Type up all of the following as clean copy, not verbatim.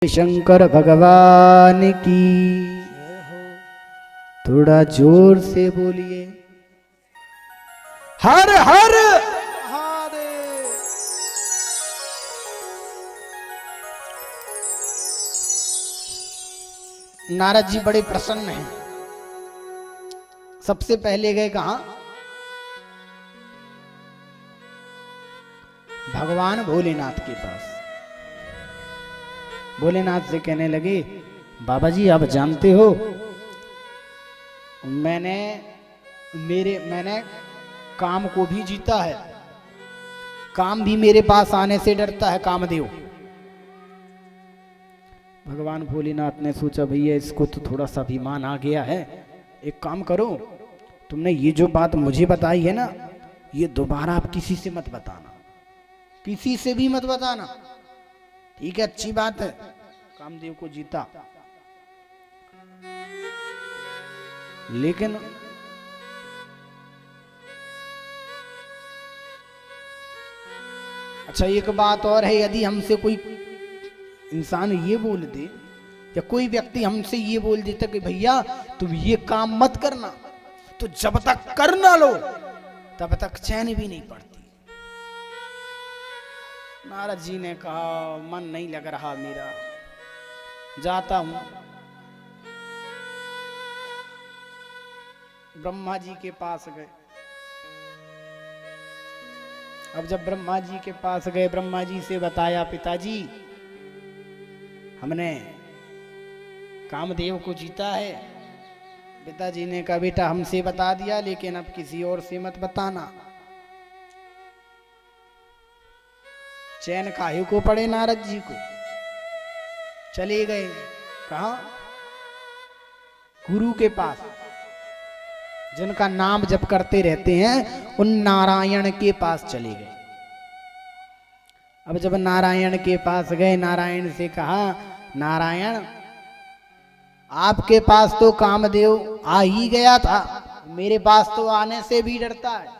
शंकर भगवान की। थोड़ा जोर से बोलिए हर हर महादेव। नारद जी बड़े प्रसन्न हैं। सबसे पहले गए कहां? भगवान भोलेनाथ के पास। भोलेनाथ से कहने लगे, बाबा जी आप जानते हो मैंने काम को भी जीता है, काम भी मेरे पास आने से डरता है, कामदेव। भगवान भोलेनाथ ने सोचा भैया इसको तो थोड़ा सा अभिमान आ गया है, एक काम करो, तुमने ये जो बात मुझे बताई है ना, ये दोबारा आप किसी से मत बताना, किसी से भी मत बताना, ठीक है? अच्छी बात है, कामदेव को जीता। लेकिन अच्छा एक बात और है, यदि हमसे कोई इंसान ये बोल दे या कोई व्यक्ति हमसे ये बोल देता कि भैया तुम ये काम मत करना, तो जब तक कर ना लो तब तक चैन भी नहीं पड़ती। नारद जी ने कहा मन नहीं लग रहा मेरा, जाता हूं। ब्रह्मा जी के पास गए। अब जब ब्रह्मा जी के पास गए, ब्रह्मा जी से बताया पिताजी हमने कामदेव को जीता है। पिताजी ने कहा बेटा हमसे बता दिया, लेकिन अब किसी और से मत बताना। चैन काहे को पड़े नारद जी को। चले गए कहां? गुरु के पास, जिनका नाम जप करते रहते हैं उन नारायण के पास चले गए। अब जब नारायण के पास गए, नारायण से कहा नारायण आपके पास तो कामदेव आ ही गया था, मेरे पास तो आने से भी डरता है।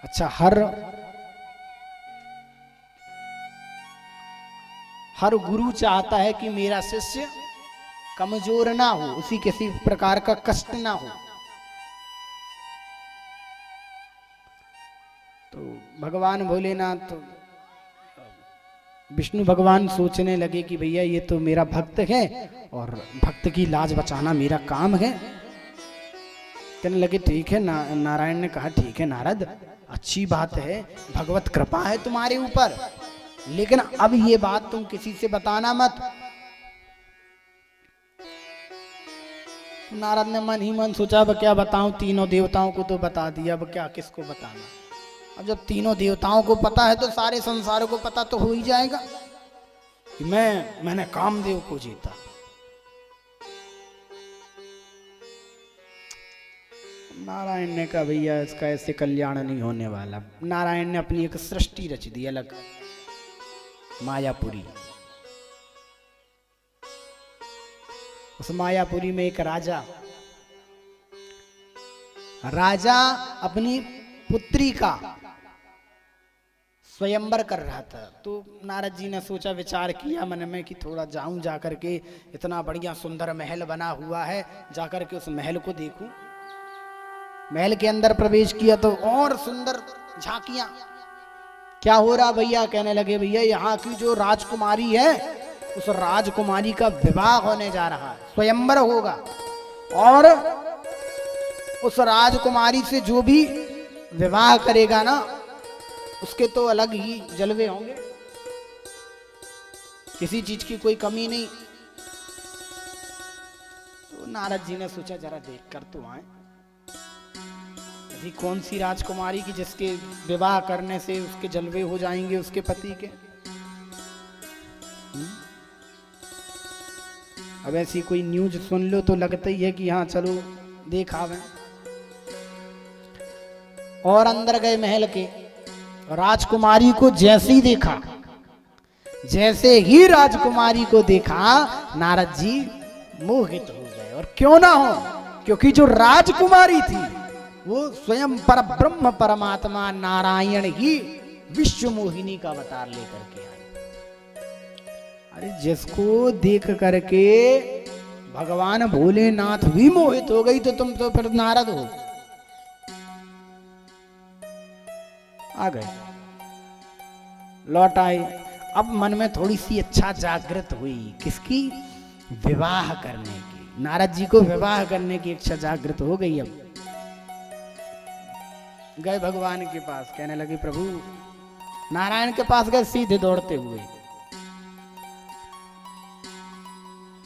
अच्छा हर गुरु चाहता है कि मेरा शिष्य कमजोर ना हो, उसी किसी प्रकार का कष्ट ना हो। तो भगवान भोलेनाथ, विष्णु भगवान सोचने लगे कि भैया ये तो मेरा भक्त है और भक्त की लाज बचाना मेरा काम है। कहने लगे ठीक है। नारायण ने कहा ठीक है नारद, अच्छी बात है, भगवत कृपा है तुम्हारे ऊपर, लेकिन अब ये बात तुम किसी से बताना मत। नारद ने मन ही मन सोचा अब क्या बताऊं, तीनों देवताओं को तो बता दिया, अब क्या किसको बताना। अब जब तीनों देवताओं को पता है तो सारे संसार को पता तो हो ही जाएगा कि मैंने कामदेव को जीता। नारायण ने कहा भैया इसका ऐसे कल्याण नहीं होने वाला। नारायण ने अपनी एक सृष्टि रच दी अलग, मायापुरी। उस मायापुरी में एक राजा अपनी पुत्री का स्वयंवर कर रहा था। तो नारद जी ने सोचा, विचार किया मन में कि थोड़ा जाऊं, जाकर के इतना बढ़िया सुंदर महल बना हुआ है, जाकर के उस महल को देखूं। महल के अंदर प्रवेश किया तो और सुंदर झांकियां। क्या हो रहा भैया? कहने लगे भैया यहाँ की जो राजकुमारी है उस राजकुमारी का विवाह होने जा रहा है, स्वयंवर होगा, और उस राजकुमारी से जो भी विवाह करेगा ना उसके तो अलग ही जलवे होंगे, किसी चीज की कोई कमी नहीं। तो नारद जी ने सोचा जरा देख कर तो आए, कौन सी राजकुमारी की जिसके विवाह करने से उसके जलवे हो जाएंगे उसके पति के। अब ऐसी कोई न्यूज सुन लो तो लगता ही है कि हाँ चलो देख आवे। और अंदर गए महल के, राजकुमारी को जैसे ही देखा, जैसे ही राजकुमारी को देखा नारद जी मोहित हो गए। और क्यों ना हो, क्योंकि जो राजकुमारी थी वो स्वयं पर ब्रह्म परमात्मा नारायण ही विश्व मोहिनी का अवतार लेकर के आई। अरे जिसको देख करके भगवान भोलेनाथ भी मोहित हो गई तो तुम तो फिर नारद हो। आ गए, लौट आए। अब मन में थोड़ी सी इच्छा जागृत हुई, किसकी? विवाह करने की। नारद जी को विवाह करने की इच्छा जागृत हो गई। अब गए भगवान के पास, कहने लगे प्रभु, नारायण के पास गए सीधे दौड़ते हुए,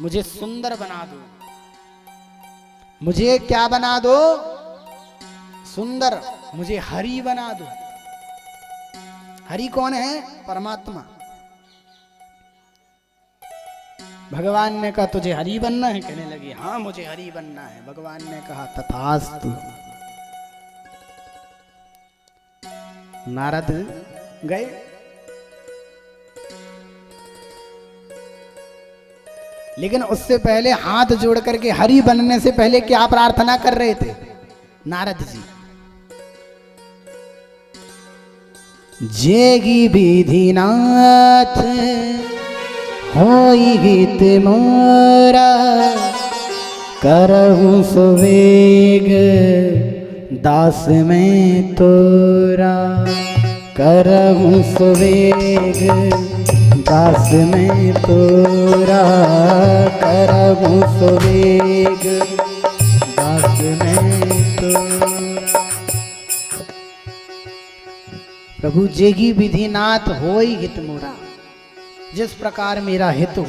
मुझे सुंदर बना दो। मुझे क्या बना दो? सुंदर। मुझे हरि बना दो। हरि कौन है? परमात्मा। भगवान ने कहा तुझे हरि बनना है? कहने लगी हाँ मुझे हरि बनना है। भगवान ने कहा तथास्तु। नारद गए, लेकिन उससे पहले हाथ जोड़ करके हरि बनने से पहले क्या प्रार्थना कर रहे थे नारद जी? जेगी विधिनाथ होई गीत मोरा, करहु सुवेग दास में तोरा। करहु सुवेग दास में तोरा, करहु सुवेग दास में तोरा। प्रभु जेगी विधिनाथ होई हित मोरा, जिस प्रकार मेरा हित हो।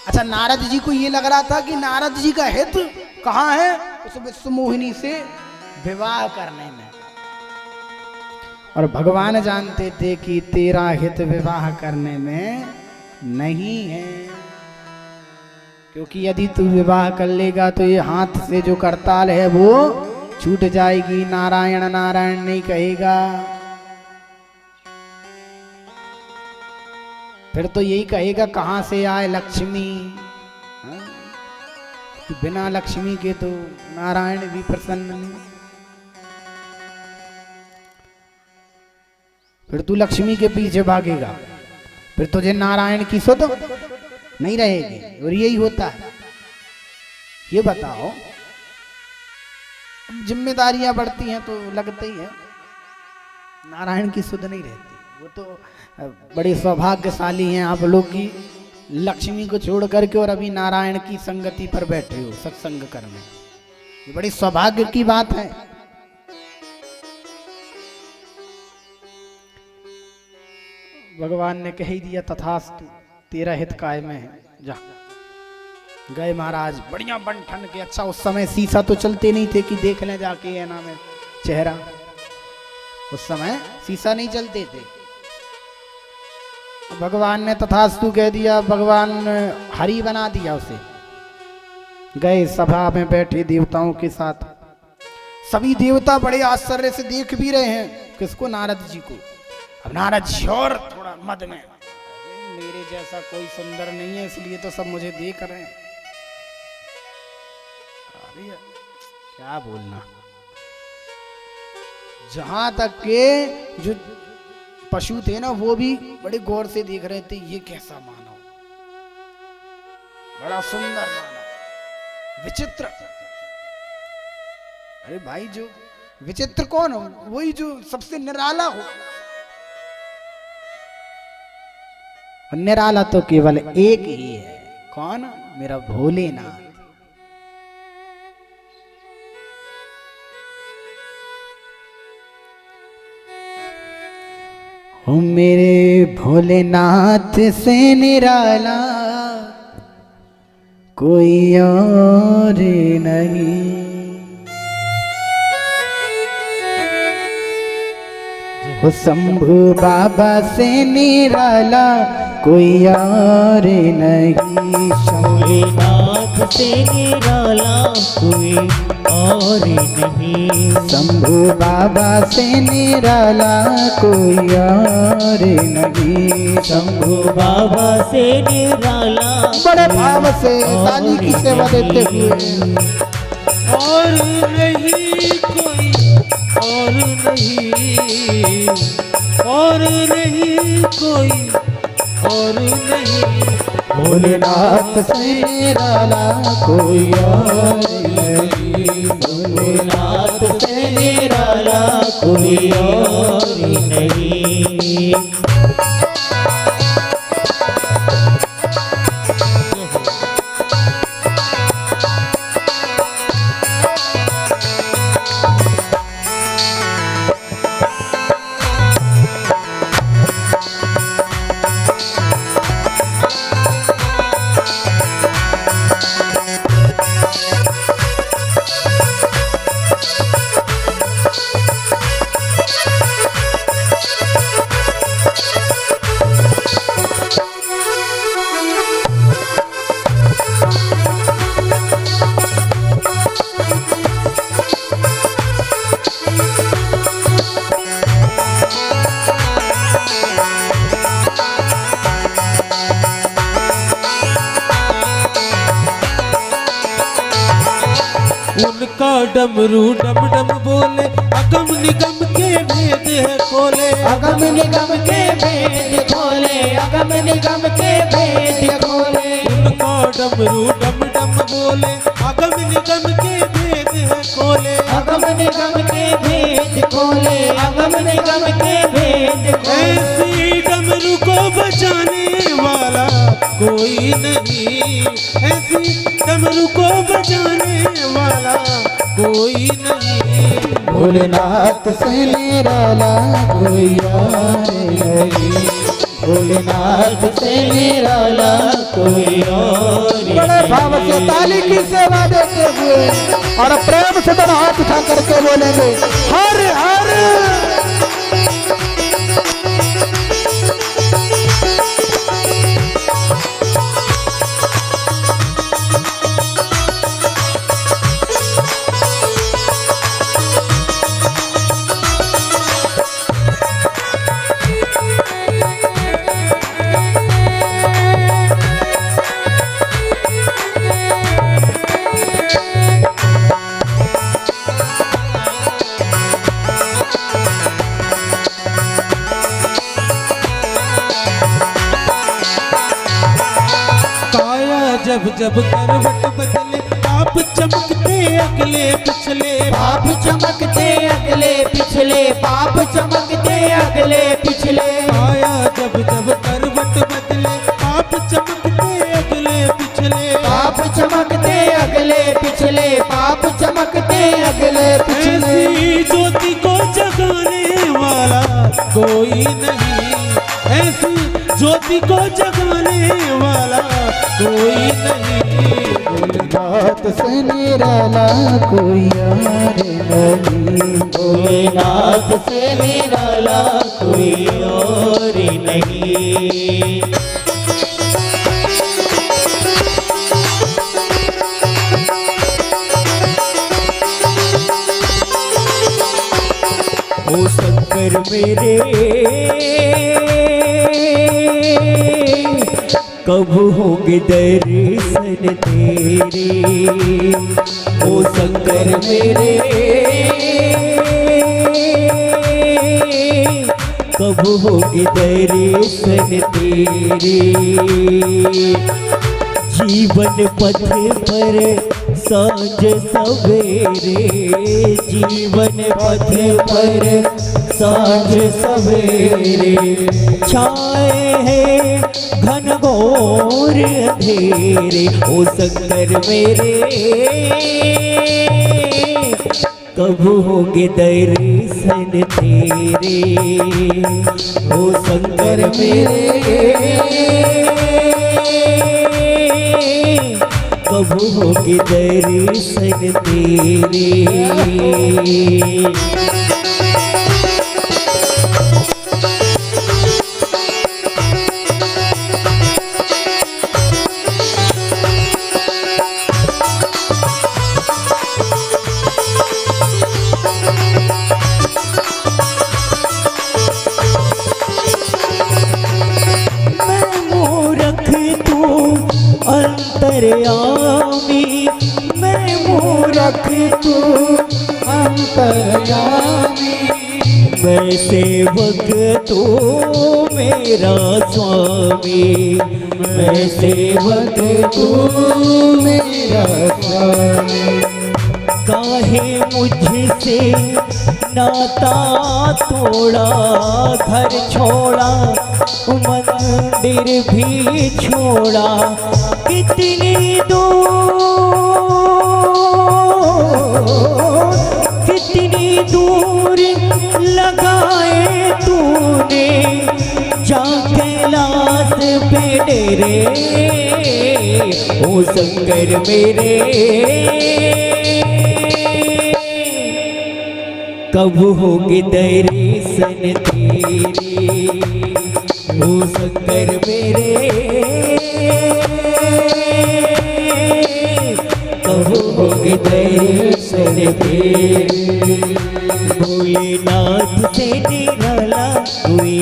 अच्छा, नारद जी को ये लग रहा था कि नारद जी का हित कहाँ है? उस विश्व मोहिनी से विवाह करने में। और भगवान जानते थे कि तेरा हित विवाह करने में नहीं है, क्योंकि यदि तू विवाह कर लेगा तो ये हाथ से जो करताल है वो छूट जाएगी, नारायण नारायण नहीं कहेगा। फिर तो यही कहेगा कहां से आए लक्ष्मी। बिना लक्ष्मी के तो नारायण भी प्रसन्न नहीं। फिर तू लक्ष्मी के पीछे भागेगा, फिर तुझे नारायण की सुध नहीं रहेगी। और यही होता है। ये बताओ, जिम्मेदारियां बढ़ती हैं तो लगता ही है, नारायण की सुध नहीं रहती। वो तो बड़े सौभाग्यशाली हैं आप लोग की लक्ष्मी को छोड़ करके और अभी नारायण की संगति पर बैठे हो सत्संग करने। ये बड़ी सौभाग्य की बात है। भगवान ने कह ही दिया तथास्तु, तेरा हित कायम है, जा। गए महाराज, बढ़िया बन ठन के। अच्छा, उस समय शीशा तो चलते नहीं थे कि देख लें जाके है ना में चेहरा। उस समय शीशा नहीं चलते थे। भगवान ने तथास्तु कह दिया, भगवान ने हरि बना दिया उसे। गए सभा में बैठे देवताओं के साथ। सभी देवता बड़े आश्चर्य से देख भी रहे हैं, किसको? नारद जी को। अब नारद जी और थोड़ा मद में, मेरे जैसा कोई सुंदर नहीं है इसलिए तो सब मुझे देख रहे हैं। अरे क्या बोलना। जहां तक के जो पशु थे ना वो भी बड़े गौर से देख रहे थे, ये कैसा मानव, बड़ा सुंदर मानव, विचित्र। अरे भाई, जो विचित्र कौन हो? वही जो सबसे निराला हो। निराला तो केवल एक ही है। कौन? मेरा भोलेनाथ। हो मेरे भोलेनाथ से निराला कोई और नहीं। हो शंभू बाबा से निराला कोई और नहीं। शंभुनाथ से निराला कोई और नहीं। शंभू बाबा से निराला कोई और नहीं। शंभु बाबा से निराला बड़े भाव से दानी की सेवा देते हुए, और नहीं कोई और नहीं, और नहीं कोई और नहीं। भोलेनाथ से निराला कोई और नहीं, भोलेनाथ से निराला कोई और नहीं। उनका डमरू डम डम बोले, अगम निगम के भेद है खोले। अगम निगम के भेद खोले, अगम निगम के भेद खोले। उनका डमरू डम डम बोले, अगम निगम के भेद है खोले। अगम निगम के भेद खोले, अगम निगम के भेद खोले। ऐसी डमरू को बजाने वाला कोई नहीं, ऐसी डमरू को बजाने वाला कोई नहीं। भोलेनाथ से निराला कोई और नहीं, भोलेनाथ से निराला कोई और नहीं। बड़े भाव से ताली की सेवा देते हुए और प्रेम से बड़ा हाथ उठा करके बोलेंगे हर हर। जब जब करवट बदले, पाप चमकते अगले पिछले। पाप चमकते अगले पिछले, पाप चमकते अगले पिछले। आया जब जब करवट बदले, पाप चमकते अगले पिछले। पाप चमकते अगले पिछले, पाप चमकते अगले पिछले। ऐसी ज्योति को जगाने वाला कोई नहीं, ऐसी ज्योति को जगाने वाला कोई नहीं। भोलेनाथ से निराला कोई और नहीं, भोलेनाथ से निराला कोई और नहीं। ओ शंकर मेरे कब होंगे दर्शन तेरे। ओ शंकर मेरे कब होंगे दर्शन तेरे। जीवन पथ पर सांझ सवेरे, जीवन पथ पर सांझ सवेरे। छाए हैं घनघोर अंधेरे, ओ शंकर मेरे कब होंगे दर्शन तेरे। ओ शंकर मेरे कब होंगे दर्शन तेरे। अंतर्यामी, मैं मूरख तू अंतर्यामी। मैं सेवक तू मेरा स्वामी, मैं सेवक तू मेरा स्वामी। काहे मुझसे नाता तोड़ा, घर छोड़ा, मंदिर भी छोड़ा, कितनी दूर लगाए तूने, जा कैलाश पे डेरे, ओ शंकर मेरे। कब होगी दर्शन तेरे, ओ शंकर मेरे। कब होगी दर्शन तेरे, भोलेनाथ से निराला कोई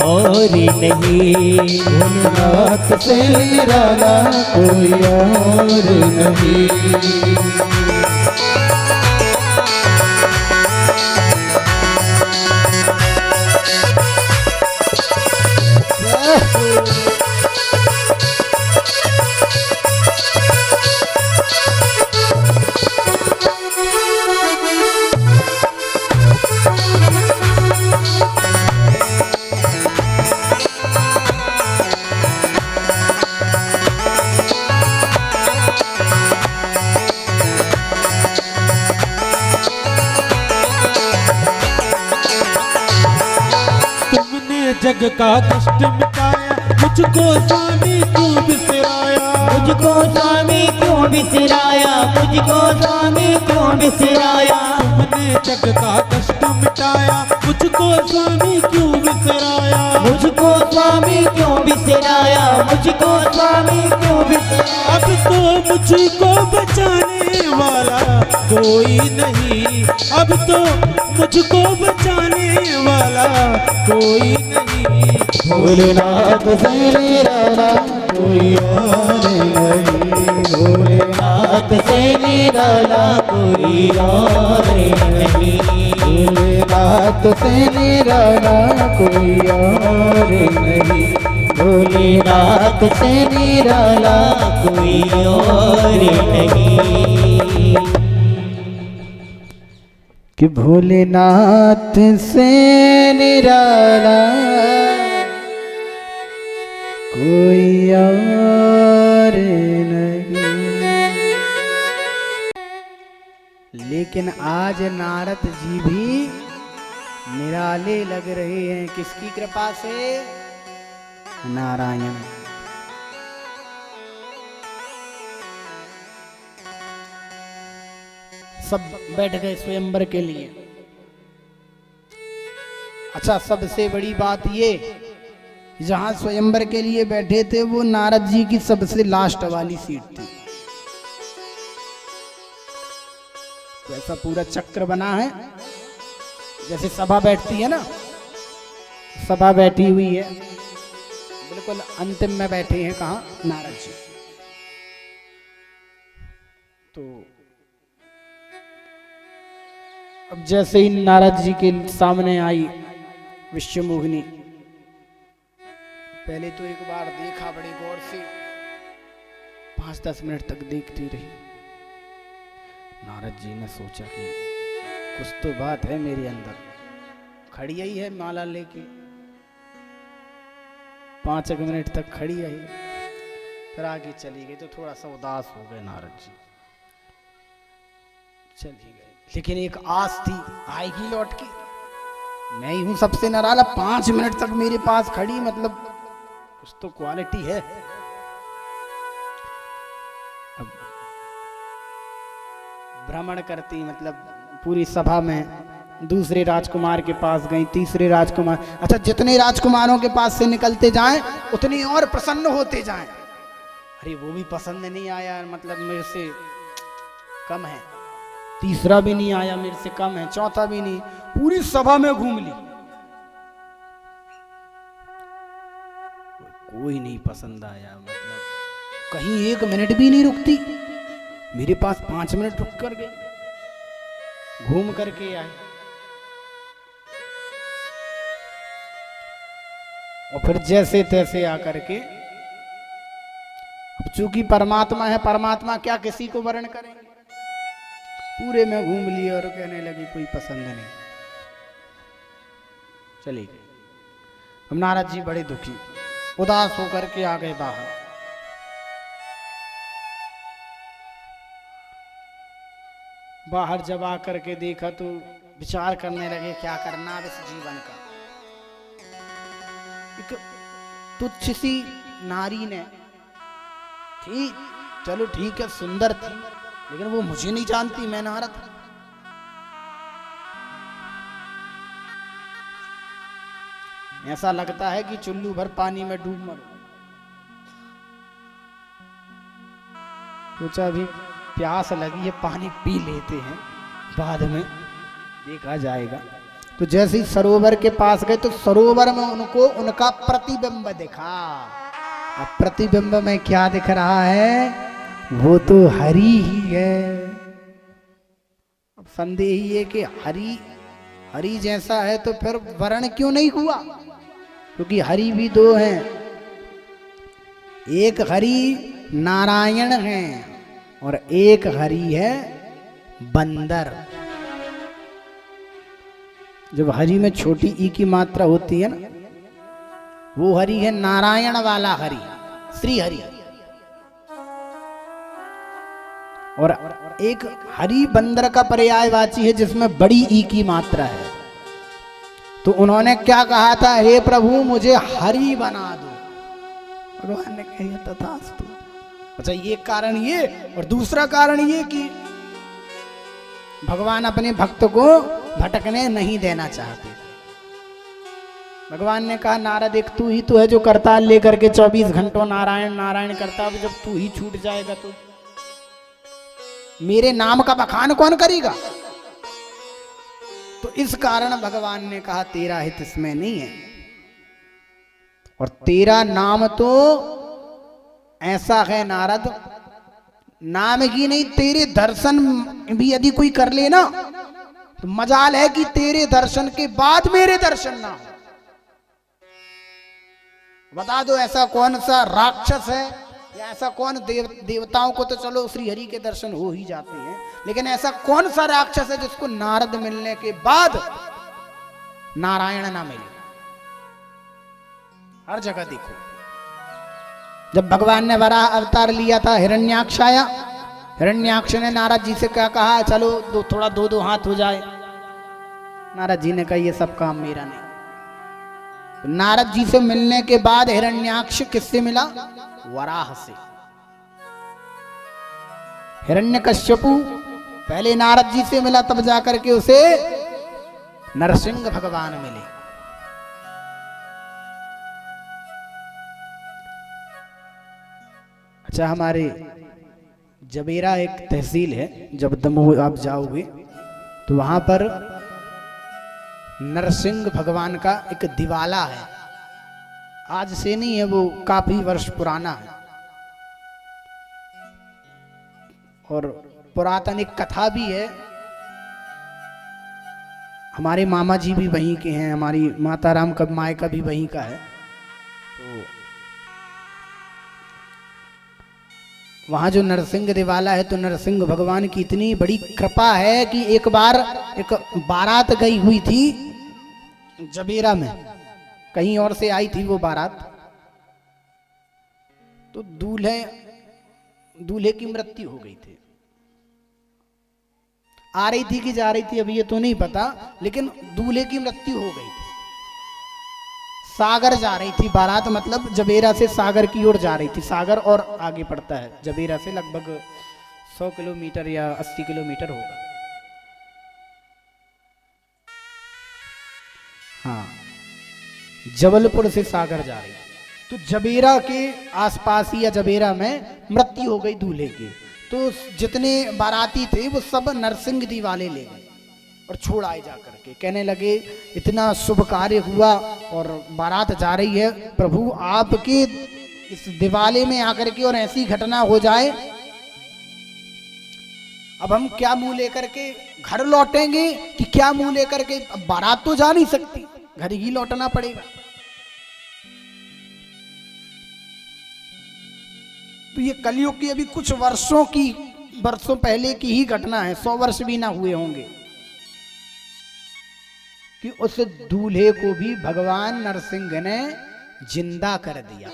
और नहीं, भोलेनाथ से निराला कोई और नहीं। जग का कष्ट मिटाया, मुझको स्वामी क्यों बिसराया, मुझको स्वामी क्यों बिसराया, मुझको स्वामी क्यों बिसराया। तुमने जग का कष्ट मिटाया, मुझको स्वामी क्यों बिसराया, मुझको स्वामी क्यों बिसराया, मुझको स्वामी क्यों बिसराया। अब तो मुझको बचाने वाला कोई नहीं, अब तो मुझको बचाने वाला कोई नहीं। भोलेनाथ से निराला कोई और नहीं, भोलेनाथ से निराला कोई और नहीं, भोलेनाथ से निराला कोई और नहीं, भोलेनाथ से निराला कोई और नहीं। कि भोलेनाथ से निराला कोई और नहीं। लेकिन आज नारद जी भी निराले लग रहे हैं, किसकी कृपा से? नारायण। सब बैठ गए स्वयंवर के लिए। अच्छा, सबसे बड़ी बात ये, जहां स्वयंवर के लिए बैठे थे वो नारद जी की सबसे लास्ट वाली सीट थी। तो ऐसा पूरा चक्र बना है, जैसे सभा बैठती है ना, सभा बैठी हुई है, बिल्कुल अंतिम में बैठे हैं कहाँ? नारद जी। तो अब जैसे ही नारद जी के सामने आई विश्वमोहिनी, पहले तो एक बार देखा बड़े गौर से, 5-10 मिनट तक देखती रही। नारद जी ने सोचा कि कुछ तो बात है मेरे अंदर, खड़ी आई है माला लेके, 5 मिनट तक खड़ी आई, फिर आगे चली गई। तो थोड़ा सा उदास हो गए नारद जी, चली गई। लेकिन एक आस थी, आएगी लौट के, मैं ही हूं सबसे निराला, 5 मिनट तक मेरे पास खड़ी, मतलब कुछ तो क्वालिटी है। अब भ्रमण करती, मतलब पूरी सभा में दूसरे राजकुमार के पास गई, तीसरे राजकुमार, अच्छा जितने राजकुमारों के पास से निकलते जाएं उतने और प्रसन्न होते जाएं। अरे वो भी पसंद नहीं आया, मतलब मेरे से कम है, तीसरा भी नहीं आया, मेरे से कम है, चौथा भी नहीं, पूरी सभा में घूम ली, कोई नहीं पसंद आया, मतलब कहीं 1 मिनट भी नहीं रुकती, मेरे पास 5 मिनट रुक कर गई, घूम करके आए। और फिर जैसे तैसे आकर के, अब चूंकि परमात्मा है, परमात्मा क्या किसी को वर्ण करेंगे, पूरे में घूम लिए और कहने लगे कोई पसंद नहीं, चले गए। हम नारद जी बड़े दुखी उदास होकर के आ गए बाहर। बाहर जब आकर के देखा तो विचार करने लगे क्या करना अब इस जीवन का। एक तुच्छ सी नारी ने थी, चलो ठीक है सुंदर थी, लेकिन वो मुझे नहीं जानती, मैं नारद। ऐसा लगता है कि चुल्लू भर पानी में डूब मरूं। सोचा अभी प्यास लगी है, पानी पी लेते हैं, बाद में देखा जाएगा। तो जैसे ही सरोवर के पास गए तो सरोवर में उनको उनका प्रतिबिंब दिखा। अब प्रतिबिंब में क्या दिख रहा है, वो तो हरि ही है। अब संदेह ही है कि हरि जैसा है तो फिर वर्ण क्यों नहीं हुआ, क्योंकि हरि भी दो हैं, एक हरि नारायण है और एक हरि है बंदर। जब हरि में छोटी ई की मात्रा होती है ना, वो हरि है नारायण वाला हरि, श्री हरि। और एक हरि बंदर का पर्यायवाची है जिसमें बड़ी ई की मात्रा है। तो उन्होंने क्या कहा था, हे प्रभु मुझे हरि बना दो। भगवान ने कहा तथास्तु। अच्छा ये कारण ये, और दूसरा कारण ये कि भगवान अपने भक्त को भटकने नहीं देना चाहते। भगवान ने कहा नारद एक तू ही तो है जो करताल लेकर के 24 घंटों नारायण नारायण करता, अब जब तू ही छूट जाएगा तो मेरे नाम का बखान कौन करेगा। तो इस कारण भगवान ने कहा तेरा हित इसमें नहीं है, और तेरा नाम तो ऐसा है नारद, नाम की नहीं तेरे दर्शन भी यदि कोई कर ले ना तो मजाल है कि तेरे दर्शन के बाद मेरे दर्शन ना हो। बता दो ऐसा कौन सा राक्षस है या ऐसा कौन देवताओं को तो चलो श्री हरि के दर्शन हो ही जाते हैं, लेकिन ऐसा कौन सा राक्षस है जिसको नारद मिलने के बाद नारायण ना मिले। हर जगह देखो, जब भगवान ने वराह अवतार लिया था, हिरण्याक्ष आया, हिरण्याक्ष ने नारद जी से क्या कहा, चलो थोड़ा दो हाथ हो जाए। नारद जी ने कहा ये सब काम मेरा नहीं। तो नारद जी से मिलने के बाद हिरण्याक्ष किससे मिला, वराह से। हिरण्यकश्यपु पहले नारद जी से मिला, तब जाकर के उसे नरसिंह भगवान मिले। अच्छा हमारे जबेरा एक तहसील है, जब दमोह आप जाओगे तो वहां पर नरसिंह भगवान का एक दिवाला है। आज से नहीं है, वो काफी वर्ष पुराना है, और पुरातन एक कथा भी है। हमारे मामा जी भी वहीं के हैं, हमारी माता राम का मायका भी वहीं का है। तो वहां जो नरसिंह दिवाला है, तो नरसिंह भगवान की इतनी बड़ी कृपा है कि एक बार एक बारात गई हुई थी जबेरा में, कहीं और से आई थी वो बारात। तो दूल्हे की मृत्यु हो गई थी। आ रही थी कि जा रही थी अभी ये तो नहीं पता, लेकिन दूल्हे की मृत्यु हो गई थी। सागर जा रही थी बारात, मतलब जबेरा से सागर की ओर जा रही थी। सागर और आगे पड़ता है जबेरा से, लगभग 100 किलोमीटर या 80 किलोमीटर होगा। हाँ, जबलपुर से सागर जा रही। तो जबेरा के आसपास ही या जबेरा में मृत्यु हो गई दूल्हे की। तो जितने बाराती थे वो सब नरसिंह दिवाले ले गए और छोड़ आए जा करके। कहने लगे इतना शुभ कार्य हुआ और बारात जा रही है, प्रभु आपके इस दिवाले में आकर के और ऐसी घटना हो जाए, अब हम क्या मुंह लेकर के घर लौटेंगे कि क्या मुंह लेकर के, अब बारात तो जा नहीं सकती, घर ही लौटना पड़ेगा। तो ये कलयुग की अभी कुछ वर्षों पहले की ही घटना है, 100 वर्ष भी ना हुए होंगे, कि उस दूल्हे को भी भगवान नरसिंह ने जिंदा कर दिया।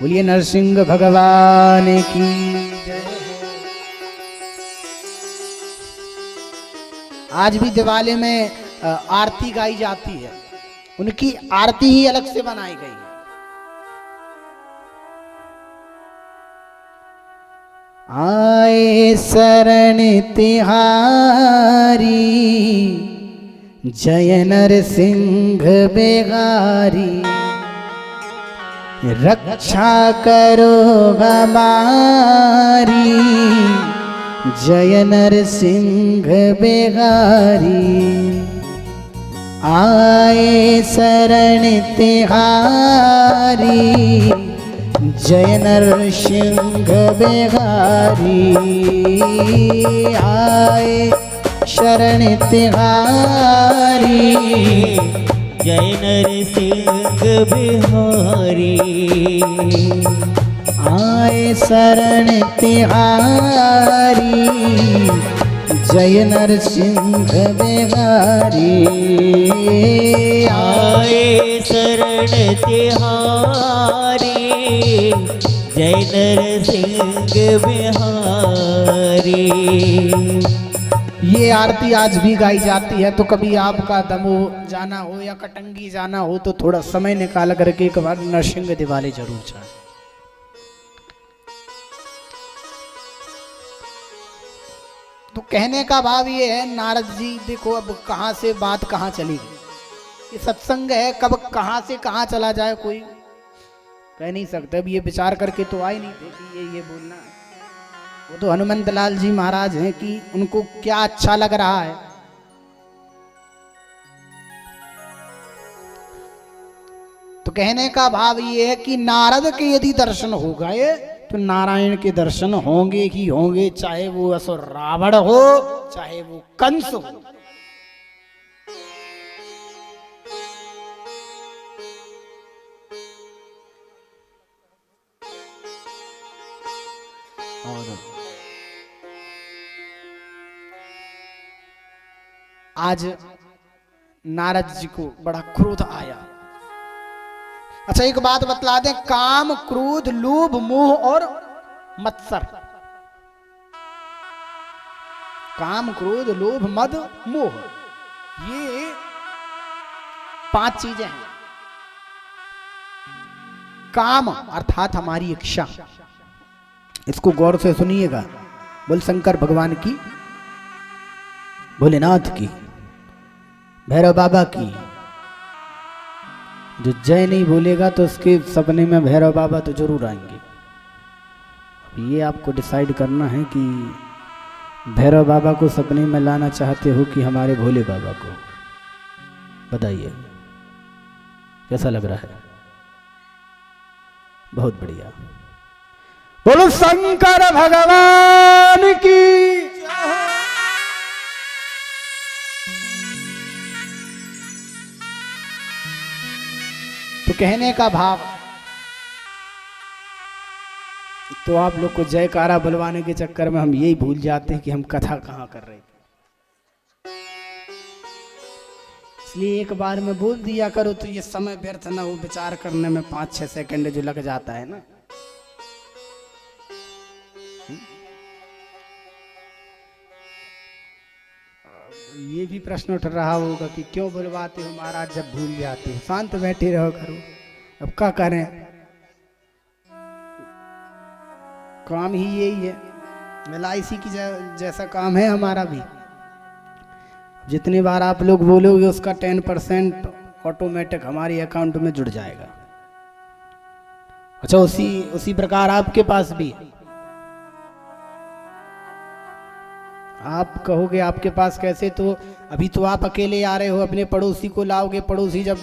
बोलिए नरसिंह भगवान की जय। आज भी दिवाली में आरती गाई जाती है, उनकी आरती ही अलग से बनाई गई है। आए शरण तिहारी जय नरसिंह बेगारी, रक्षा करो हमारी जय नरसिंह बेगारी। आए शरण तिहारी जय नरसिंह बेगारी। आए शरण तिहारी जय नरसिंह बिहारी। आए शरण तिहारी जय नरसिंह बेगारी। आए शरण तिहारी जय नरसिंह बिहारी। ये आरती आज भी गाई जाती है, तो कभी आपका दमोह जाना हो या कटंगी जाना हो तो थोड़ा समय निकाल करके एक बार नरसिंह दिवाली जरूर जाए। तो कहने का भाव ये है, नारद जी देखो अब कहां से बात कहां चली गई। ये सत्संग है, कब कहां से कहां चला जाए कोई कह नहीं सकता। अब ये विचार करके तो आए नहीं थे कि ये बोलना है। वो तो हनुमंत लाल जी महाराज हैं कि उनको क्या अच्छा लग रहा है। तो कहने का भाव ये है कि नारद के यदि दर्शन हो गए तो नारायण के दर्शन होंगे ही होंगे, चाहे वो असुर रावण हो चाहे वो कंस हो। और आज नारद जी को बड़ा क्रोध आया। अच्छा एक बात बतला दें, काम क्रोध लोभ मोह और मत्सर, काम क्रोध लोभ मद मोह, ये 5 चीजें हैं। काम अर्थात हमारी इच्छा, इसको गौर से सुनिएगा। बोल शंकर भगवान की, भोलेनाथ की, भैरव बाबा की। जो जय नहीं बोलेगा तो उसके सपने में भैरव बाबा तो जरूर आएंगे। अब ये आपको डिसाइड करना है कि भैरव बाबा को सपने में लाना चाहते हो कि हमारे भोले बाबा को। बताइए कैसा लग रहा है? बहुत बढ़िया। बोलो शंकर भगवान की। तो कहने का भाव, तो आप लोग को जयकारा बुलवाने के चक्कर में हम यही भूल जाते हैं कि हम कथा कहाँ कर रहे थे। इसलिए एक बार में बोल दिया करो तो ये समय व्यर्थ ना हो विचार करने में 5-6 सेकंड जो लग जाता है ना। ये भी प्रश्न उठ रहा होगा कि क्यों बुलवाते हो महाराज जब भूल जाते हो। शांत बैठे रहो करो, अब क्या करें, काम ही यही है। LIC की जैसा काम है हमारा भी। जितनी बार आप लोग बोलोगे उसका 10% ऑटोमेटिक हमारे अकाउंट में जुड़ जाएगा। अच्छा उसी प्रकार आपके पास भी। आप कहोगे आपके पास कैसे, तो अभी तो आप अकेले आ रहे हो, अपने पड़ोसी को लाओगे। पड़ोसी जब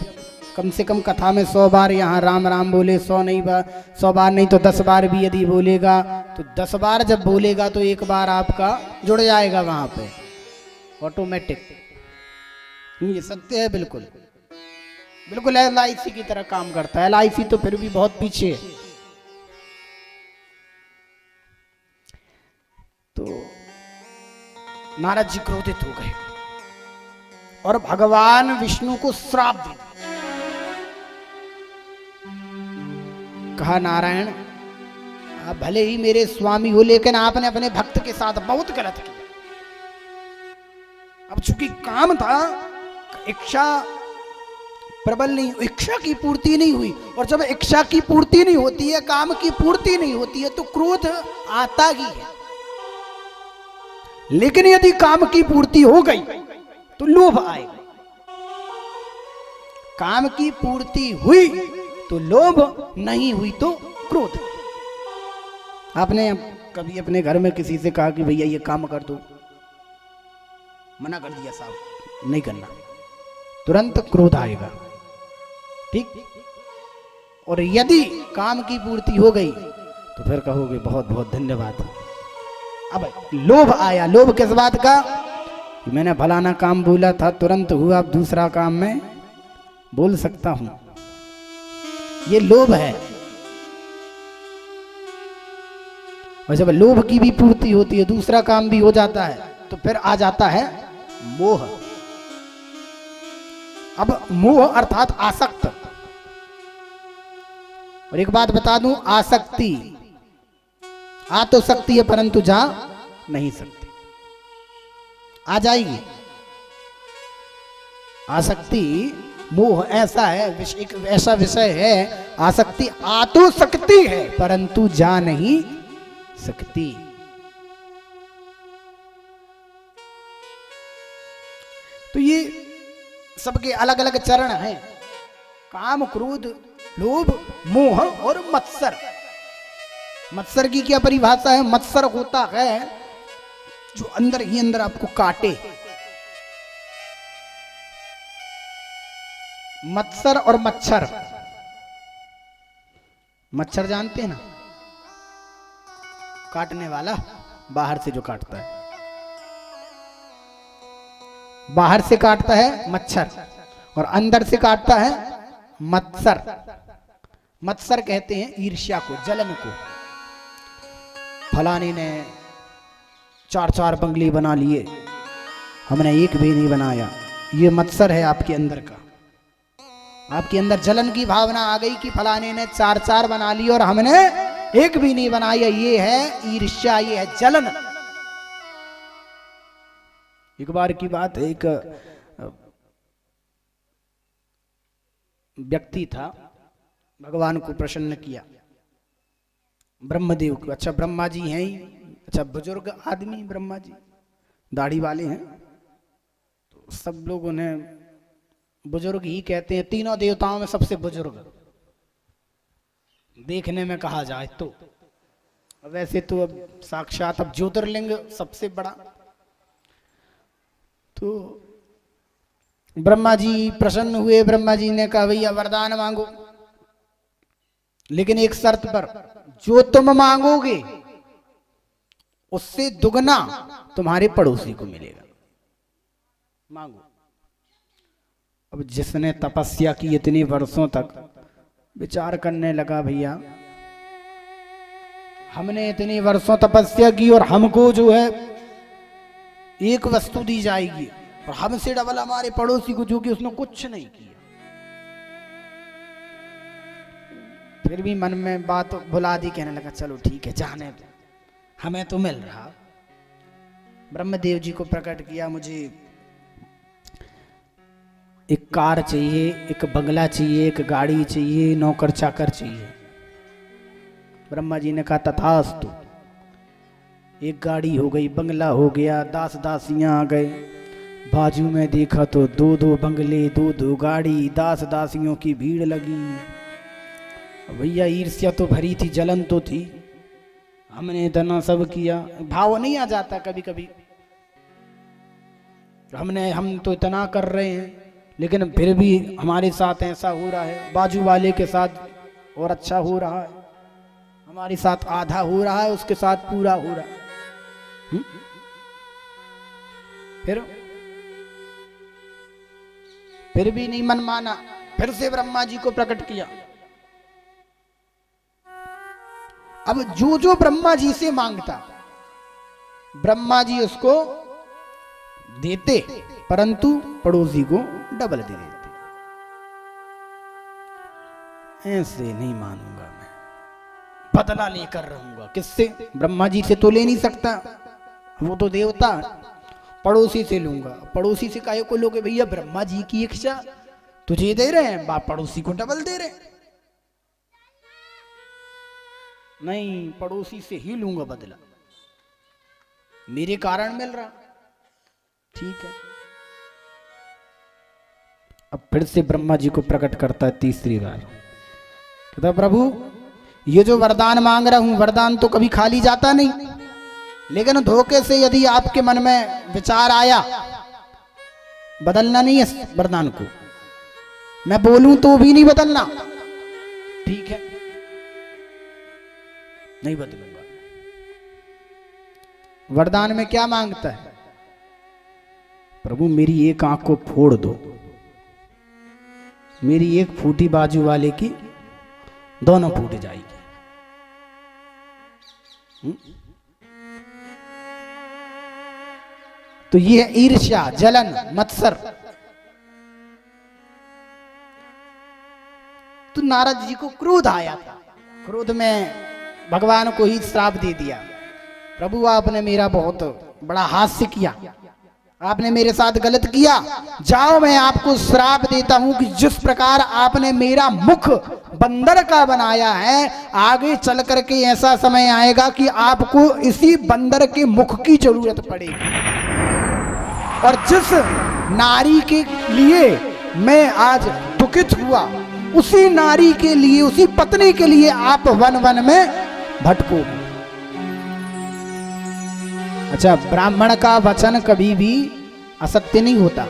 कम से कम कथा में 100 बार यहाँ राम राम बोले, 100 बार नहीं तो 10 बार भी यदि बोलेगा, तो 10 बार जब बोलेगा तो एक बार आपका जुड़ जाएगा वहां पे ऑटोमेटिक। ये सत्य है, बिल्कुल बिल्कुल LIC की तरह काम करता है। LIC तो फिर भी बहुत पीछे है। नारद जी क्रोधित हो गए और भगवान विष्णु को श्राप दे दिया। कहा नारायण आप भले ही मेरे स्वामी हो लेकिन आपने अपने भक्त के साथ बहुत गलत किया। अब चूंकि काम था, इच्छा प्रबल नहीं, इच्छा की पूर्ति नहीं हुई, और जब इच्छा की पूर्ति नहीं होती है, काम की पूर्ति नहीं होती है, तो क्रोध आता ही है। लेकिन यदि काम की पूर्ति हो गई तो लोभ आएगा। काम की पूर्ति हुई तो लोभ, नहीं हुई तो क्रोध। आपने कभी अपने घर में किसी से कहा कि भैया ये काम कर दो, मना कर दिया साहब नहीं करना, तुरंत क्रोध आएगा। ठीक। और यदि काम की पूर्ति हो गई तो फिर कहोगे बहुत बहुत धन्यवाद। अब लोभ आया, लोभ किस बात का? कि मैंने फलाना काम बोला था, तुरंत हुआ, अब दूसरा काम मैं बोल सकता हूं, ये लोभ है। और जब लोभ की भी पूर्ति होती है, दूसरा काम भी हो जाता है, तो फिर आ जाता है मोह। अब मोह अर्थात आसक्त। और एक बात बता दूं, आसक्ति आ तो सकती है परंतु जा नहीं सकती। आ जाएगी आसक्ति, मोह ऐसा है, एक ऐसा विषय है, आसक्ति आ तो सकती है परंतु जा नहीं सकती। तो ये सबके अलग अलग चरण हैं, काम, क्रोध, लोभ, मोह और मत्सर। मत्सर की क्या परिभाषा है? मत्सर होता है जो अंदर ही अंदर आपको काटे। मत्सर और मच्छर, मच्छर जानते हैं ना, काटने वाला, बाहर से जो काटता है, बाहर से काटता है मच्छर और अंदर से काटता है मत्सर। मत्सर कहते हैं ईर्ष्या को, जलन को। फलाने ने 4-4 बंगले बना लिए, हमने एक भी नहीं बनाया, ये मत्सर है आपके अंदर का। आपके अंदर जलन की भावना आ गई कि फलाने ने 4-4 बना ली और हमने एक भी नहीं बनाया, ये है ईर्ष्या, ये है जलन। एक बार की बात है, एक व्यक्ति था, भगवान को प्रसन्न किया, ब्रह्मदेव को। अच्छा ब्रह्मा जी हैं ही, अच्छा बुजुर्ग आदमी ब्रह्मा जी, दाढ़ी वाले हैं, तो सब लोग उन्हें बुजुर्ग ही कहते हैं। तीनों देवताओं में सबसे बुजुर्ग देखने में कहा जाए तो। वैसे तो अब साक्षात अब ज्योतिर्लिंग सबसे बड़ा। तो ब्रह्मा जी प्रसन्न हुए, ब्रह्मा जी ने कहा भैया वरदान मांगो, लेकिन एक शर्त पर, जो तुम मांगोगे उससे दुगना तुम्हारे पड़ोसी को मिलेगा, मांगो। अब जिसने तपस्या की इतने वर्षों तक, विचार करने लगा भैया हमने इतने वर्षों तपस्या की और हमको जो है एक वस्तु दी जाएगी, और हमसे डबल हमारे पड़ोसी को, जो कि उसने कुछ नहीं किया। फिर भी मन में बात भुला दी, कहने लगा चलो ठीक है, जाने दो, हमें तो मिल रहा। ब्रह्मदेव जी को प्रकट किया, मुझे एक कार चाहिए, एक बंगला चाहिए, एक गाड़ी चाहिए, नौकर चाकर चाहिए। ब्रह्मा जी ने कहा तथास्तु। एक गाड़ी हो गई, बंगला हो गया, दास दासियां आ गए। बाजू में देखा तो 2-2 बंगले, 2-2 गाड़ी, दास दासियों की भीड़ लगी। भैया ईर्ष्या तो भरी थी, जलन तो थी, हमने इतना सब किया। भाव नहीं आ जाता कभी कभी, हम तो इतना कर रहे हैं, लेकिन फिर भी हमारे साथ ऐसा हो रहा है, बाजू वाले के साथ और अच्छा हो रहा है, हमारे साथ आधा हो रहा है, उसके साथ पूरा हो रहा है। फिर भी नहीं मन माना, फिर से ब्रह्मा जी को प्रकट किया। अब जो जो ब्रह्मा जी से मांगता, ब्रह्मा जी उसको देते, परंतु पड़ोसी को डबल दे देते। ऐसे नहीं मानूंगा मैं, बदला लेकर रहूंगा। किससे? ब्रह्मा जी से तो ले नहीं सकता, वो तो देवता। पड़ोसी से लूंगा। पड़ोसी से काहे को लोगे भैया? ब्रह्मा जी की इच्छा तुझे दे रहे हैं, बाप पड़ोसी को डबल दे रहे हैं। नहीं, पड़ोसी से ही लूंगा बदला, मेरे कारण मिल रहा। ठीक है। अब फिर से ब्रह्मा जी को प्रकट करता है तीसरी बार। कहता प्रभु, ये जो वरदान मांग रहा हूं, वरदान तो कभी खाली जाता नहीं, लेकिन धोखे से यदि आपके मन में विचार आया, बदलना नहीं है वरदान को, मैं बोलूं तो भी नहीं बदलना। ठीक है, नहीं बदलूंगा। वरदान में क्या मांगता है? प्रभु मेरी एक आंख को फोड़ दो, मेरी एक फूटी बाजू वाले की दोनों फूट जाएगी। तो ये ईर्ष्या, जलन, मत्सर। तो नारद जी को क्रोध आया था, क्रोध में भगवान को ही श्राप दे दिया। प्रभु आपने मेरा बहुत बड़ा हास्य किया, आपने मेरे साथ गलत किया। जाओ, मैं आपको श्राप देता हूं कि जिस प्रकार आपने मेरा मुख बंदर का बनाया है, आगे चल करके ऐसा समय आएगा कि आपको इसी बंदर के मुख की जरूरत पड़ेगी। और जिस नारी के लिए मैं आज दुखित हुआ, उसी नारी के लिए, उसी पत्नी के लिए आप वन वन में भटकोगे। अच्छा, ब्राह्मण का वचन कभी भी असत्य नहीं होता।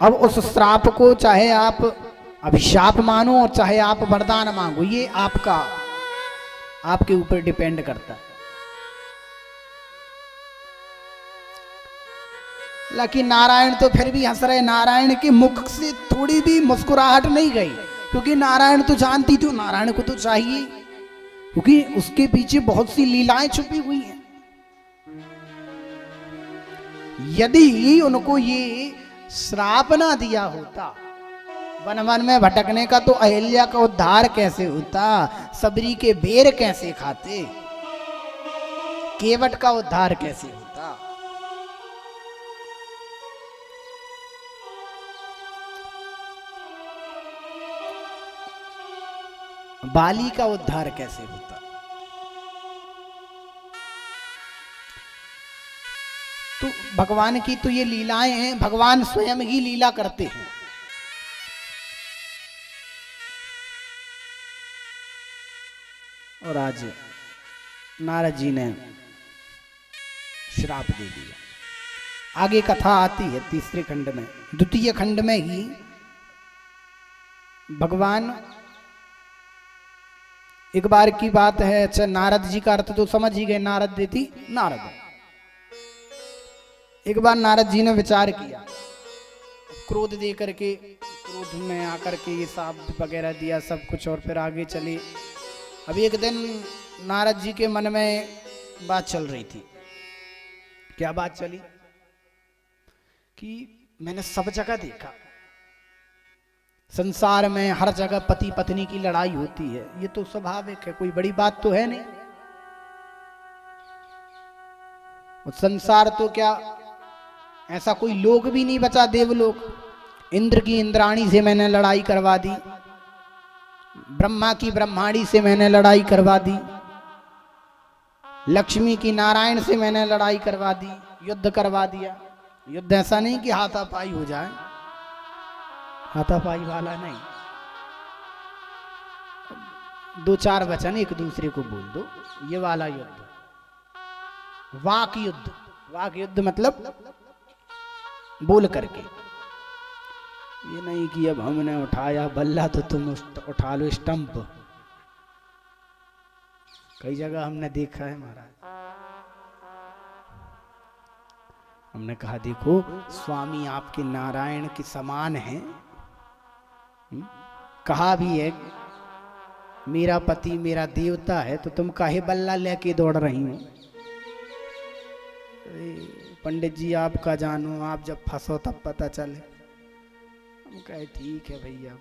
अब उस श्राप को चाहे आप अभिशाप मानो और चाहे आप वरदान मांगो, ये आपके ऊपर डिपेंड करता है। लेकिन नारायण तो फिर भी हंस रहे। नारायण के मुख से थोड़ी भी मुस्कुराहट नहीं गई, क्योंकि नारायण तो जानती थी नारायण को तो चाहिए, क्योंकि उसके पीछे बहुत सी लीलाएं छुपी हुई हैं। यदि उनको ये श्राप ना दिया होता वन वन में भटकने का, तो अहिल्या का उद्धार कैसे होता? सबरी के बेर कैसे खाते? केवट का उद्धार कैसे होता? बाली का उद्धार कैसे होता? तो भगवान की तो ये लीलाएं हैं, भगवान स्वयं ही लीला करते हैं। और आज नारद जी ने श्राप दे दिया। आगे कथा आती है तीसरे खंड में। द्वितीय खंड में ही भगवान, एक बार की बात है। अच्छा, नारद जी का अर्थ तो समझ ही गए, नारद देती नारद। एक बार नारद जी ने विचार किया, क्रोध दे करके, क्रोध में आकर के ये साप वगैरह दिया सब कुछ, और फिर आगे चले। अब एक दिन नारद जी के मन में बात चल रही थी। क्या बात चली? कि मैंने सब जगह देखा, संसार में हर जगह पति पत्नी की लड़ाई होती है, ये तो स्वाभाविक है, कोई बड़ी बात तो है नहीं। और संसार तो क्या, ऐसा कोई लोग भी नहीं बचा, देवलोक। इंद्र की इंद्राणी से मैंने लड़ाई करवा दी, ब्रह्मा की ब्रह्माणी से मैंने लड़ाई करवा दी, लक्ष्मी की नारायण से मैंने लड़ाई करवा दी, युद्ध करवा दिया। युद्ध ऐसा नहीं कि हाथापाई हो जाए, हाथापाई वाला नहीं। दो चार वचन एक दूसरे को बोल दो, ये वाला युद्ध। वाक युद्ध, वाक युद्ध मतलब बोल करके। ये नहीं कि अब हमने उठाया बल्ला तो तुम उठा लो स्टंप। कई जगह हमने देखा है महाराज, हमने कहा देखो स्वामी आपके नारायण के समान हैं। कहा भी है मेरा पति मेरा देवता है, तो तुम काहे बल्ला लेके दौड़ रही हो? अरे पंडित जी आपका जानो, आप जब फंसो तब पता चले। हम कहे ठीक है भैया,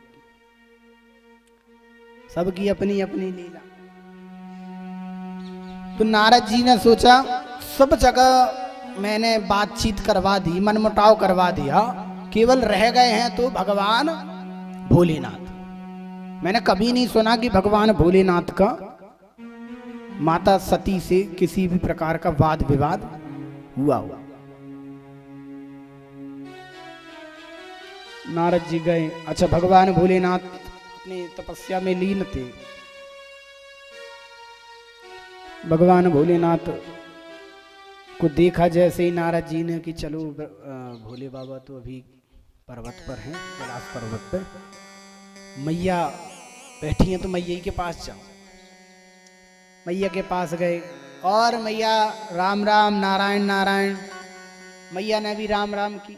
सबकी अपनी अपनी लीला। तो नारद जी ने सोचा सब जगह मैंने बातचीत करवा दी, मनमुटाव करवा दिया, केवल रह गए हैं तो भगवान भोलेनाथ। मैंने कभी नहीं सुना कि भगवान भोलेनाथ का माता सती से किसी भी प्रकार का वाद विवाद हुआ। नारद जी गए। अच्छा, भगवान भोलेनाथ अपनी तपस्या में लीन थे। भगवान भोलेनाथ को देखा जैसे ही नारद जी ने कि चलो भोले बाबा तो अभी पर्वत पर हैं, कैलाश पर्वत पर, मैया बैठी हैं तो मैया के पास जाओ। मैया के पास गए और मैया राम राम नारायण नारायण, मैया ने भी राम राम की।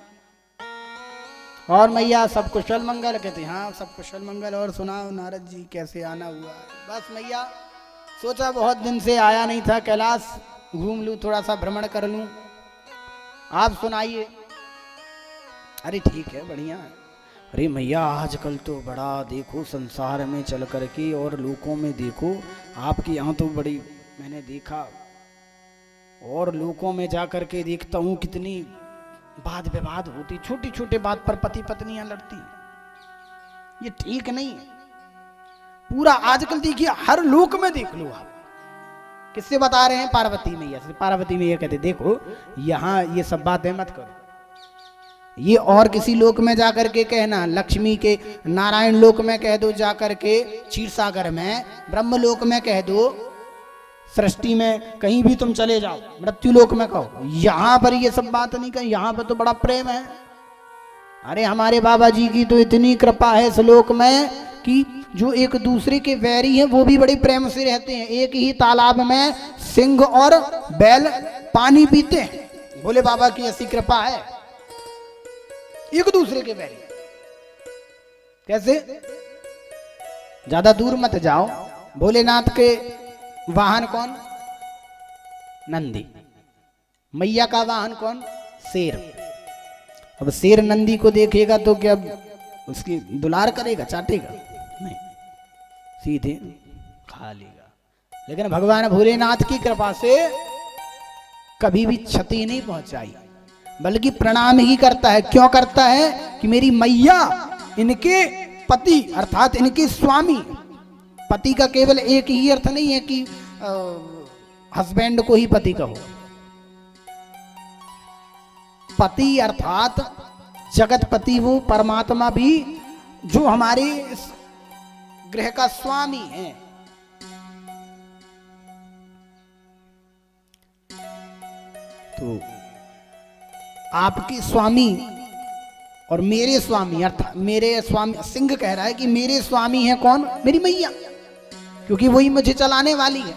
और मैया सब कुशल मंगल, कहते हाँ सब कुशल मंगल, और सुनाओ नारद जी कैसे आना हुआ है। बस मैया सोचा बहुत दिन से आया नहीं था, कैलाश घूम लूं, थोड़ा सा भ्रमण कर लूं, आप सुनाइए। अरे ठीक है, बढ़िया है। अरे मैया आजकल तो बड़ा देखो संसार में चल करके और लोकों में देखो, आपके यहाँ तो बड़ी मैंने देखा, और लोकों में जा करके देखता हूँ कितनी वाद विवाद होती, छोटी छोटी बात पर पति पत्नियां लड़ती। ये ठीक नहीं है। पूरा आजकल देखिए हर लोक में देख लो आप। किससे बता रहे हैं? पार्वती मैया से। पार्वती मैया कहते देखो यहाँ ये सब बातें मत करो, ये और किसी लोक में जाकर के कहना, लक्ष्मी के नारायण लोक में कह दो, जाकर के क्षीर सागर में, ब्रह्म लोक में कह दो, सृष्टि में कहीं भी तुम चले जाओ, मृत्यु लोक में कहो, यहाँ पर ये सब बात नहीं कही। यहाँ पर तो बड़ा प्रेम है। अरे हमारे बाबा जी की तो इतनी कृपा है इस लोक में कि जो एक दूसरे के वैरी हैं वो भी बड़े प्रेम से रहते हैं। एक ही तालाब में सिंह और बैल पानी पीते हैं। भोले बाबा की ऐसी कृपा है, एक दूसरे के वैरी। कैसे? ज्यादा दूर मत जाओ। भोलेनाथ के वाहन कौन? नंदी। मैया का वाहन कौन? शेर। अब शेर नंदी को देखेगा तो क्या उसकी दुलार करेगा, चाटेगा? नहीं, सीधे खा लेगा। लेकिन भगवान भोलेनाथ की कृपा से कभी भी क्षति नहीं पहुंचाई, बल्कि प्रणाम ही करता है। क्यों करता है? कि मेरी मैया इनके पति अर्थात इनके स्वामी। पति का केवल एक ही अर्थ नहीं है कि हस्बैंड को ही पति कहो। पति अर्थात जगतपति, वो परमात्मा भी जो हमारे इस गृह का स्वामी है। तो आपके स्वामी और मेरे स्वामी, अर्थात मेरे स्वामी, सिंह कह रहा है कि मेरे स्वामी है कौन? मेरी मैया, क्योंकि वही मुझे चलाने वाली है।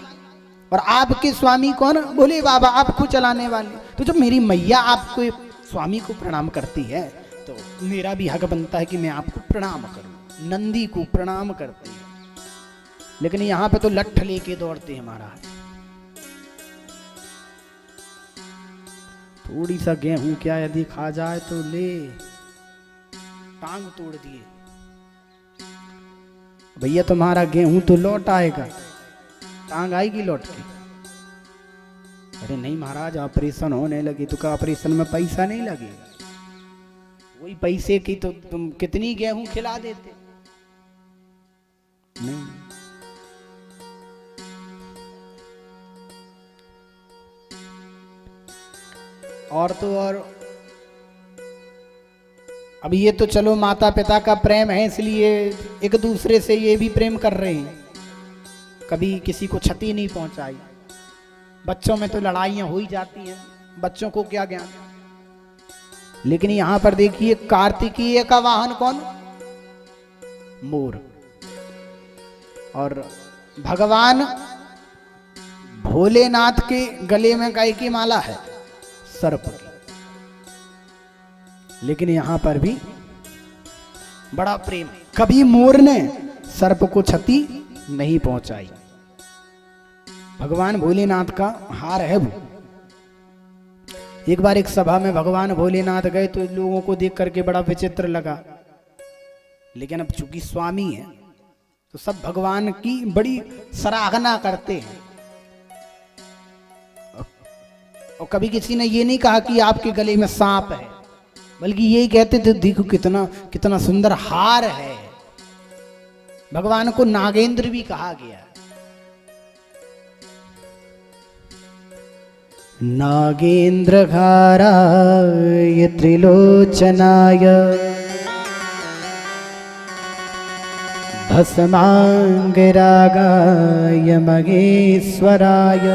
और आपके स्वामी कौन? भोले बाबा, आपको चलाने वाले। तो जब मेरी मैया आपको स्वामी को प्रणाम करती है तो मेरा भी हक बनता है कि मैं आपको प्रणाम करूं। नंदी को प्रणाम करती है। लेकिन यहां पे तो लठ लेके दौड़ते हैं महाराज। थोड़ी सा गेहूं क्या यदि खा जाए तो ले टांग तोड़ दिए। भैया तुम्हारा गेहूं तो लौट आएगा, टांग आएगी लौट के? अरे नहीं महाराज, ऑपरेशन होने लगी तो क्या ऑपरेशन में पैसा नहीं लगेगा? वही पैसे की तो तुम कितनी गेहूं खिला देते। नहीं, और तो और अब ये तो चलो माता पिता का प्रेम है, इसलिए एक दूसरे से ये भी प्रेम कर रहे हैं, कभी किसी को क्षति नहीं पहुंचाई। बच्चों में तो लड़ाइयां हो ही जाती हैं, बच्चों को क्या ज्ञान। लेकिन यहां पर देखिए कार्तिकेय का वाहन कौन? मोर। और भगवान भोलेनाथ के गले में गाय की माला है, सर्प की। लेकिन यहां पर भी बड़ा प्रेम। कभी मोर ने सर्प को क्षति नहीं पहुंचाई। भगवान भोलेनाथ का हार है वो। एक बार एक सभा में भगवान भोलेनाथ गए तो लोगों को देख करके बड़ा विचित्र लगा, लेकिन अब चूंकि स्वामी है तो सब भगवान की बड़ी सराहना करते हैं। और कभी किसी ने ये नहीं कहा कि आपके गले में सांप है, बल्कि यही कहते थे देखो कितना कितना सुंदर हार है। भगवान को नागेंद्र भी कहा गया। नागेंद्रघाराय त्रिलोचनाय भस्मांगरागाय महेश्वराय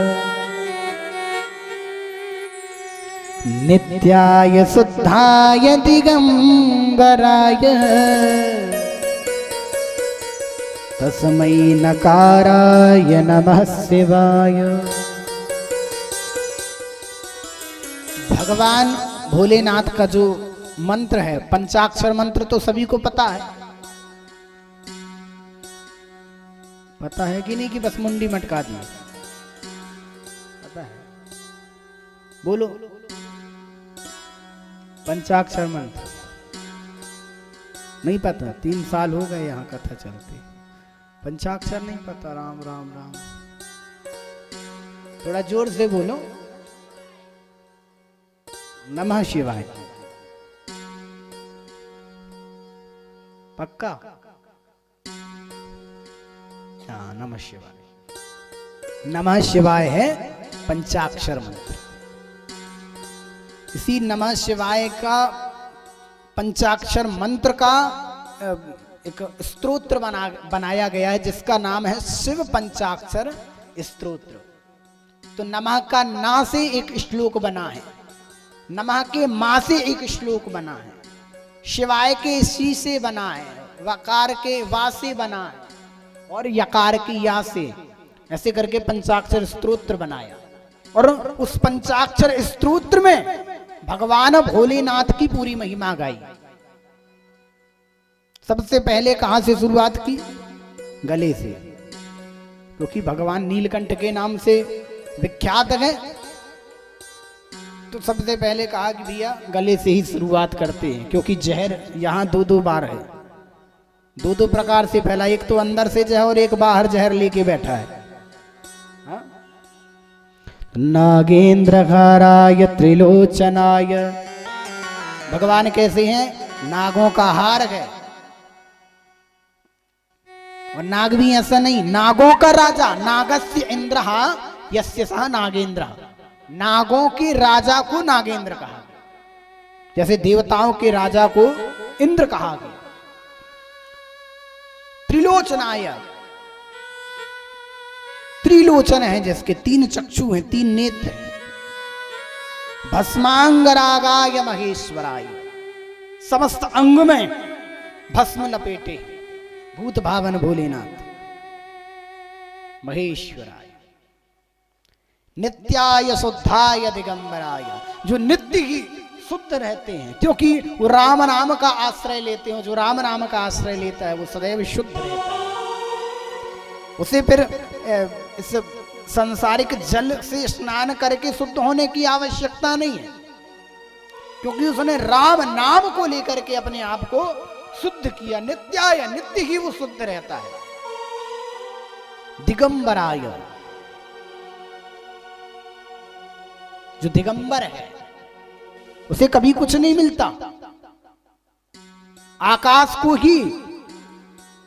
नित्याय शुद्धाय दिगंबराय तस्मै नकाराय नमः शिवाय। भगवान भोलेनाथ का जो मंत्र है, पंचाक्षर मंत्र, तो सभी को पता है। पता है कि नहीं कि बस मुंडी मटका दी? पता है? बोलो। पंचाक्षर मंत्र नहीं पता? 3 साल हो गए यहाँ कथा चलती, पंचाक्षर नहीं पता। राम राम राम, थोड़ा जोर से बोलो। नमः शिवाय। पक्का? हाँ, नमः शिवाय। नमः शिवाय है पंचाक्षर मंत्र। इसी नमः शिवाय का पंचाक्षर मंत्र का एक स्तोत्र बनाया गया है, जिसका नाम है शिव पंचाक्षर स्तोत्र। तो नमः का ना से एक श्लोक बना है, नमः के मा से एक श्लोक बना है, शिवाय के शी से बना है, वकार के वा से बना है, और यकार की या से, ऐसे करके पंचाक्षर स्तोत्र बनाया। और उस पंचाक्षर स्तोत्र में भगवान भोलेनाथ की पूरी महिमा गाई। सबसे पहले कहां से शुरुआत की? गले से, क्योंकि भगवान नीलकंठ के नाम से विख्यात है। तो सबसे पहले कहा कि भैया गले से ही शुरुआत करते हैं, क्योंकि जहर यहाँ 2-2 बार है, 2-2 प्रकार से फैला। एक तो अंदर से जहर और एक बाहर जहर लेके बैठा है। नागेंद्रघाराय त्रिलोचनाय, भगवान कैसे हैं? नागों का हार है। और नाग भी ऐसा नहीं, नागों का राजा, नागस्य इंद्रः यस्य सः नागेंद्र। नागों के राजा को नागेंद्र कहा, जैसे देवताओं के राजा को इंद्र कहा गया। त्रिलोचनाय, त्रिलोचन है जिसके 3 चक्षु हैं, 3 नेत्र हैं। भस्मांगरागाय महेश्वराय, समस्त अंग में भस्म लपेटे भूत भावन भोलेनाथ महेश्वराय। नित्याय शुद्धाय दिगंबराय, जो नित्य ही शुद्ध रहते हैं, क्योंकि वो राम नाम का आश्रय लेते हैं। जो राम नाम का आश्रय लेता है वो सदैव शुद्ध रहता है। उसे फिर इस सांसारिक जल से स्नान करके शुद्ध होने की आवश्यकता नहीं है, क्योंकि उसने राम नाम को लेकर के अपने आप को शुद्ध किया। नित्याय, नित्य ही वो शुद्ध रहता है। दिगंबराय, जो दिगंबर है उसे कभी कुछ नहीं मिलता। आकाश को ही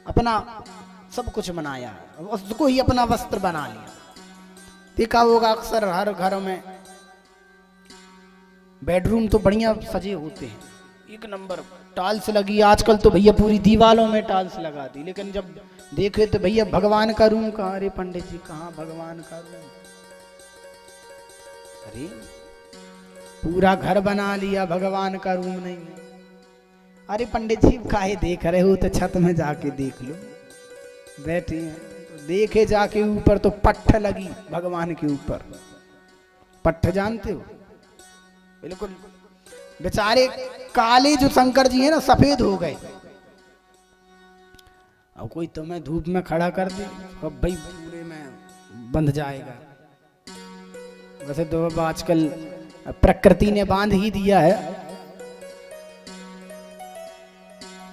अपना सब कुछ बनाया, उसको ही अपना वस्त्र बना लिया। देखा होगा अक्सर हर घर में बेडरूम तो बढ़िया सजे होते हैं, 1 नंबर टाइल्स लगी। आजकल तो भैया पूरी दीवारों में टाइल्स लगा दी, लेकिन जब देखे तो भैया भगवान का रूम कहाँ? अरे पंडित जी कहाँ भगवान का रूम? अरे पूरा घर बना लिया, भगवान का रूम नहीं है। अरे पंडित जी काहे देख रहे हो? तो छत में जाके देख लो, बैठे हैं तो देखे जाके ऊपर तो पट्ट लगी भगवान के ऊपर। पट्ट जानते हो? बिल्कुल बेचारे काले जो शंकर जी हैं ना, सफेद हो गए। अब कोई तुम्हें धूप में खड़ा कर दे तो भाई पूरे में बंध जाएगा। वैसे तो अब आजकल प्रकृति ने बांध ही दिया है।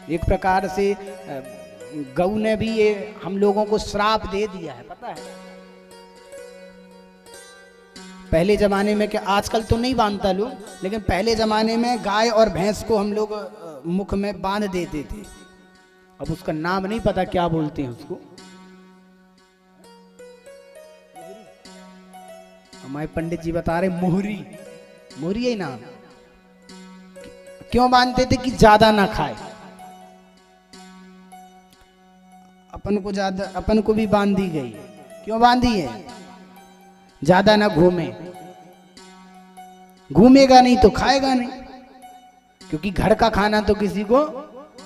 एक प्रकार से गौ ने भी ये हम लोगों को श्राप दे दिया है, पता है। पहले जमाने में, क्या आजकल तो नहीं बांधता लोग, लेकिन पहले जमाने में गाय और भैंस को हम लोग मुख में बांध देते थे। अब उसका नाम नहीं पता क्या बोलते हैं उसको। हमारे पंडित जी बता रहे मोहरी, मोहरी है नाम। क्यों बांधते थे? कि ज्यादा ना खाए। अपन को भी बांधी गई। क्यों बांधी है? ज्यादा ना घूमे, घूमेगा नहीं तो खाएगा नहीं, क्योंकि घर का खाना तो किसी को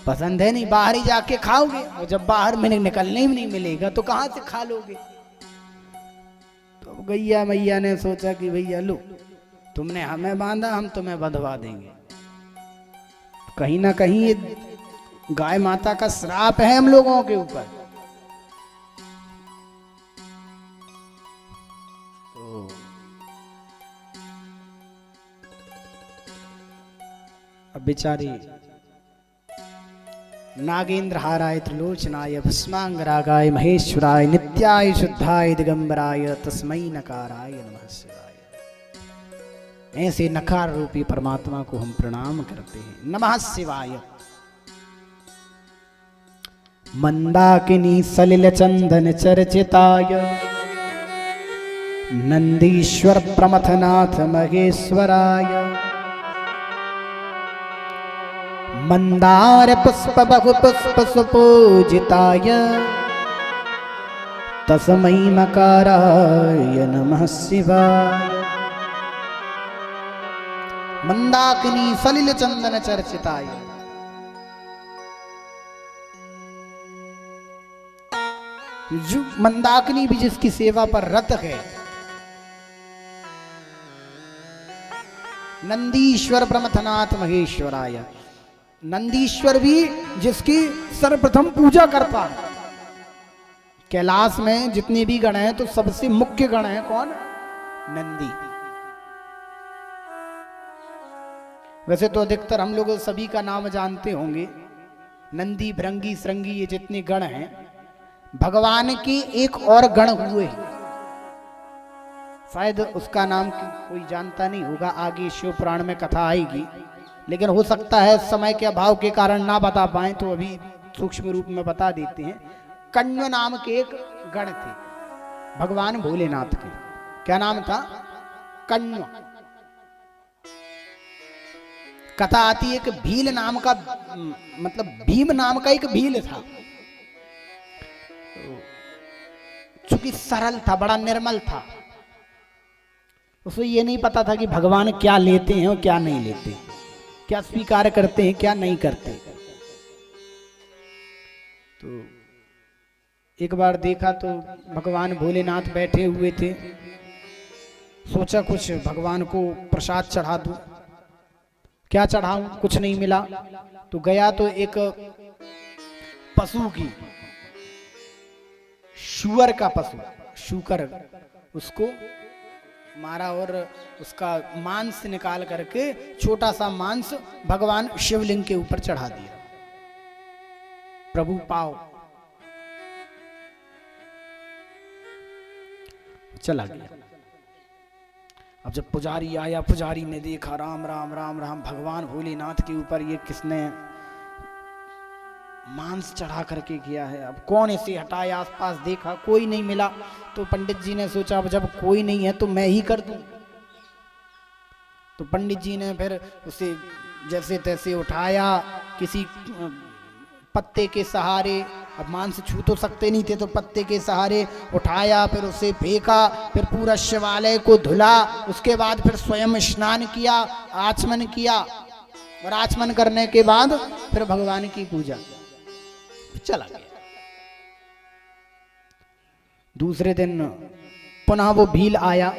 पसंद है नहीं। बाहर ही जाके खाओगे, और जब बाहर में निकलने ही नहीं मिलेगा तो कहां से खा लोगे। तो गैया मैया ने सोचा कि भैया लो, तुमने हमें बांधा, हम तुम्हें बंधवा देंगे। कहीं ना कहीं ये गाय माता का श्राप है हम लोगों के ऊपर। अब बेचारी नागेंद्र हाराय त्रिलोचनाय भस्मांगरागाय महेश्वराय नित्याय शुद्धाय दिगंबराय तस्मै नकाराय नमः शिवाय। ऐसे नकार रूपी परमात्मा को हम प्रणाम करते हैं। नमः शिवाय। मंदाकिनी सलिल चंदन चर्चिताय नंदीश्वर प्रमथनाथ महेश्वराय मंदार पुष्प बहु पुष्प सुपूजिताय तस्मै मकाराय नमः शिवाय। मंदाकिनी सलिल चंदन चर्चिताय। जो मंदाकिनी भी जिसकी सेवा पर रत है, नंदीश्वर प्रमथनाथ महेश्वराय, नंदीश्वर भी जिसकी सर्वप्रथम पूजा करता है। कैलाश में जितने भी गण हैं तो सबसे मुख्य गण है कौन? नंदी। वैसे तो अधिकतर हम लोग सभी का नाम जानते होंगे, नंदी भृंगी श्रृंगी ये जितने गण हैं। भगवान के एक और गण हुए, शायद उसका नाम कोई जानता नहीं होगा, आगे शिव पुराण में कथा आएगी, लेकिन हो सकता है समय के अभाव के कारण ना बता पाए, तो अभी सूक्ष्म रूप में बता देते हैं। कण्व नाम के एक गण थे भगवान भोलेनाथ के। क्या नाम था? कण्व। कथा आती है कि भील नाम का, मतलब भीम नाम का एक भील था, चूंकि सरल था, बड़ा निर्मल था, उसको ये नहीं पता था कि भगवान क्या लेते हैं और क्या नहीं लेते, क्या स्वीकार करते हैं क्या नहीं करते। तो एक बार देखा तो भगवान भोलेनाथ बैठे हुए थे, सोचा कुछ भगवान को प्रसाद चढ़ा दूं। क्या चढ़ाऊं? कुछ नहीं मिला। तो गया तो एक पशु की, शुअर का पशु, शूकर, उसको मारा और उसका मांस निकाल करके, छोटा सा मांस भगवान शिवलिंग के ऊपर चढ़ा दिया। प्रभु पाओ, चला गया। अब जब पुजारी आया, पुजारी ने देखा, राम राम राम राम, भगवान भोलेनाथ के ऊपर ये किसने मांस चढ़ा करके किया है। अब कौन इसे हटाए? आसपास देखा, कोई नहीं मिला। तो पंडित जी ने सोचा अब जब कोई नहीं है तो मैं ही कर दूं। तो पंडित जी ने फिर उसे जैसे तैसे उठाया, किसी पत्ते के सहारे, अब मांस छू तो सकते नहीं थे, तो पत्ते के सहारे उठाया, फिर उसे फेंका, फिर पूरा शिवालय को धुला, उसके बाद फिर स्वयं स्नान किया, आचमन किया, और आचमन करने के बाद फिर भगवान की पूजा, चला गया। दूसरे दिन पुनः वो भील आया।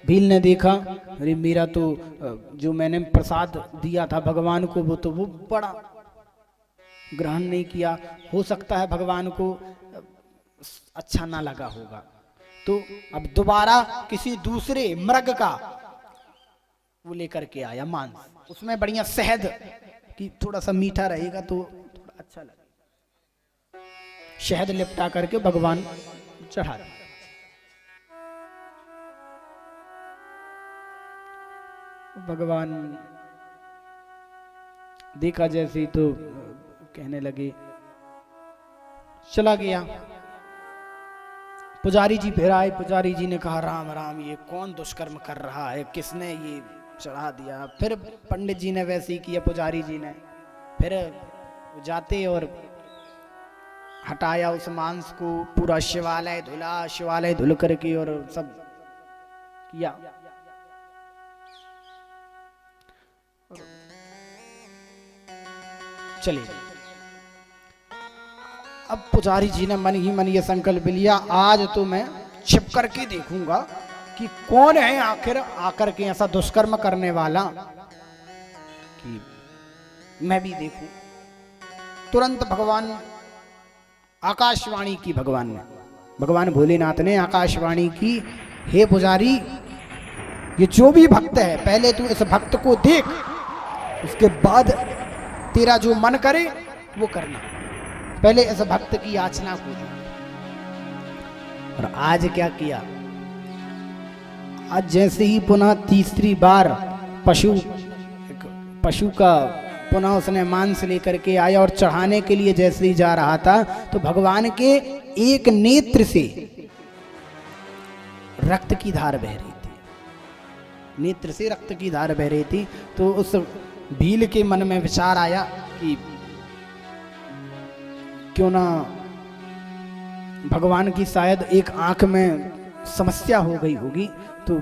भील ने देखा, अरे मेरा तो जो मैंने प्रसाद दिया था भगवान को, वो तो वो बड़ा ग्रहण नहीं किया, हो सकता है भगवान को अच्छा ना लगा होगा। तो अब दोबारा किसी दूसरे मृग का वो लेकर के आया मांस, उसमें बढ़िया शहद कि थोड़ा सा मीठा रहेगा तो थोड़ा अच्छा लगे, शहद लिपटा करके भगवान चढ़ा दिया। भगवान देखा जैसे ही तो कहने लगे, चला गया। पुजारी जी फिर आए, पुजारी जी ने कहा राम राम, ये कौन दुष्कर्म कर रहा है, किसने ये चढ़ा दिया। फिर पंडित जी ने वैसे ही किया, पुजारी जी ने फिर जाते और हटाया उस मांस को, पूरा शिवालय धुला, शिवालय धुल करके और सब किया। चले गए। अब पुजारी जी ने मन ही मन ये संकल्प लिया, आज तो मैं छिप करके देखूंगा कि कौन है आखिर आकर के ऐसा दुष्कर्म करने वाला, कि मैं भी देखूं। तुरंत भगवान आकाशवाणी की, भगवान भोलेनाथ ने आकाशवाणी की, हे पुजारी, ये जो भी भक्त है पहले तू इस भक्त को देख, उसके बाद तेरा जो मन करे वो करना, पहले इस भक्त की याचना को दे। और आज क्या किया, आज जैसे ही पुनः तीसरी बार पशु का पुनः उसने मांस लेकर के आया और चढ़ाने के लिए जैसे ही जा रहा था, तो भगवान के एक नेत्र से रक्त की धार बह रही थी, नेत्र से रक्त की धार बह रही थी। तो उस भील के मन में विचार आया कि क्यों ना भगवान की शायद एक आंख में समस्या हो गई होगी, तो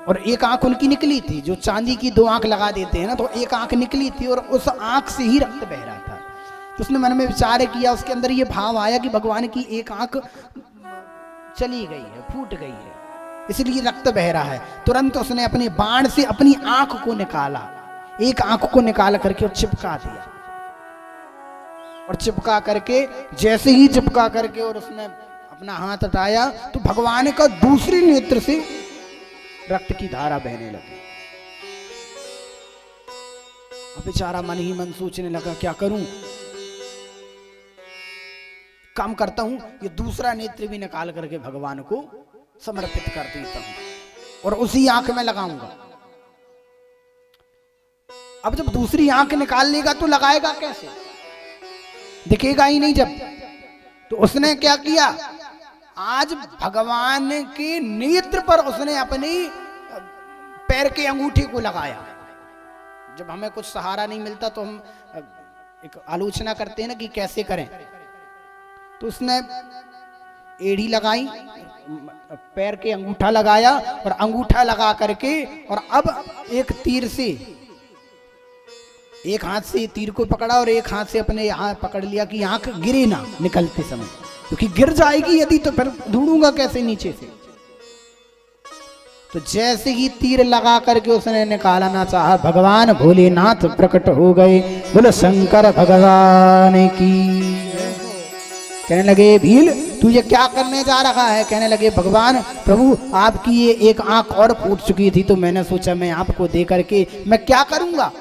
और एक आंख उनकी निकली थी, जो चांदी की दो आंख लगा देते हैं ना, तो एक आंख निकली थी और उस आंख से ही रक्त बह रहा था। तो उसने मन में विचार किया, उसके अंदर ये भाव आया कि भगवान की एक आंख चली गई है, फूट गई है, इसलिए रक्त बह रहा है। तुरंत उसने अपने बाण से अपनी आंख को निकाला, एक आंख को निकाल करके और चिपका दिया, और चिपका करके जैसे ही चिपका करके और उसने अपना हाथ हटाया, तो भगवान का दूसरे नेत्र से रक्त की धारा बहने लगी। अब बेचारा मन ही मन सोचने लगा, क्या करूं, काम करता हूं, ये दूसरा नेत्र भी निकाल करके भगवान को समर्पित कर देता हूं और उसी आंख में लगाऊंगा। अब जब दूसरी आंख निकाल लेगा तो लगाएगा कैसे, दिखेगा ही नहीं जब। तो उसने क्या किया, आज भगवान के नेत्र पर उसने अपनी पैर के अंगूठे को लगाया। जब हमें कुछ सहारा नहीं मिलता तो हम एक आलोचना करते हैं ना कि कैसे करें, तो उसने एड़ी लगाई, पैर के अंगूठा लगाया और अंगूठा लगा करके, और अब एक तीर से, एक हाथ से तीर को पकड़ा और एक हाथ से अपने हाथ पकड़ लिया कि आंख गिरे ना निकलते समय, क्योंकि गिर जाएगी यदि तो फिर ढूंढूंगा कैसे नीचे से। तो जैसे ही तीर लगा करके उसने निकालना चाहा, भगवान भोलेनाथ प्रकट हो गए। बोलो शंकर भगवान की। कहने लगे, भील तू ये क्या करने जा रहा है। कहने लगे, भगवान प्रभु आपकी ये एक आंख और फूट चुकी थी, तो मैंने सोचा मैं आपको दे करके मैं क्या करूंगा।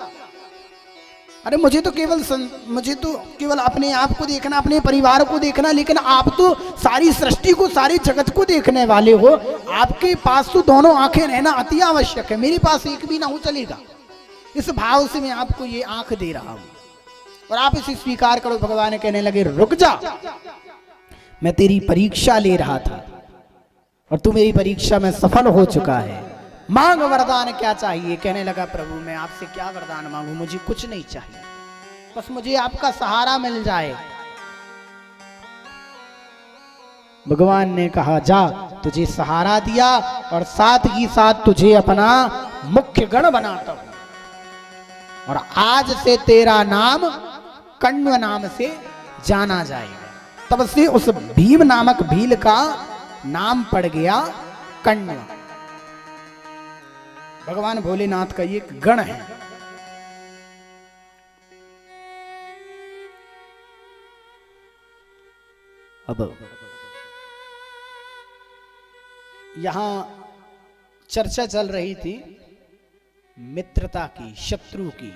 अरे मुझे तो केवल अपने आप को देखना, अपने परिवार को देखना, लेकिन आप तो सारी सृष्टि को, सारी जगत को देखने वाले हो। आपके पास तो दोनों आंखें रहना अति आवश्यक है, मेरे पास एक भी ना हो चलेगा। इस भाव से मैं आपको ये आंख दे रहा हूं और आप इसे स्वीकार करो। भगवान कहने लगे, रुक जा, मैं तेरी परीक्षा ले रहा था और तू मेरी परीक्षा में सफल हो चुका है। मांग वरदान क्या चाहिए। कहने लगा, प्रभु मैं आपसे क्या वरदान मांगू, मुझे कुछ नहीं चाहिए, बस मुझे आपका सहारा मिल जाए। भगवान ने कहा, जा, तुझे सहारा दिया और साथ ही साथ तुझे अपना मुख्य गण बनाता हूं और आज से तेरा नाम कण्व नाम से जाना जाएगा। तब से उस भीम नामक भील का नाम पड़ गया कण्व। भगवान भोलेनाथ का ये गण है। अब यहां चर्चा चल रही थी मित्रता की, शत्रु की।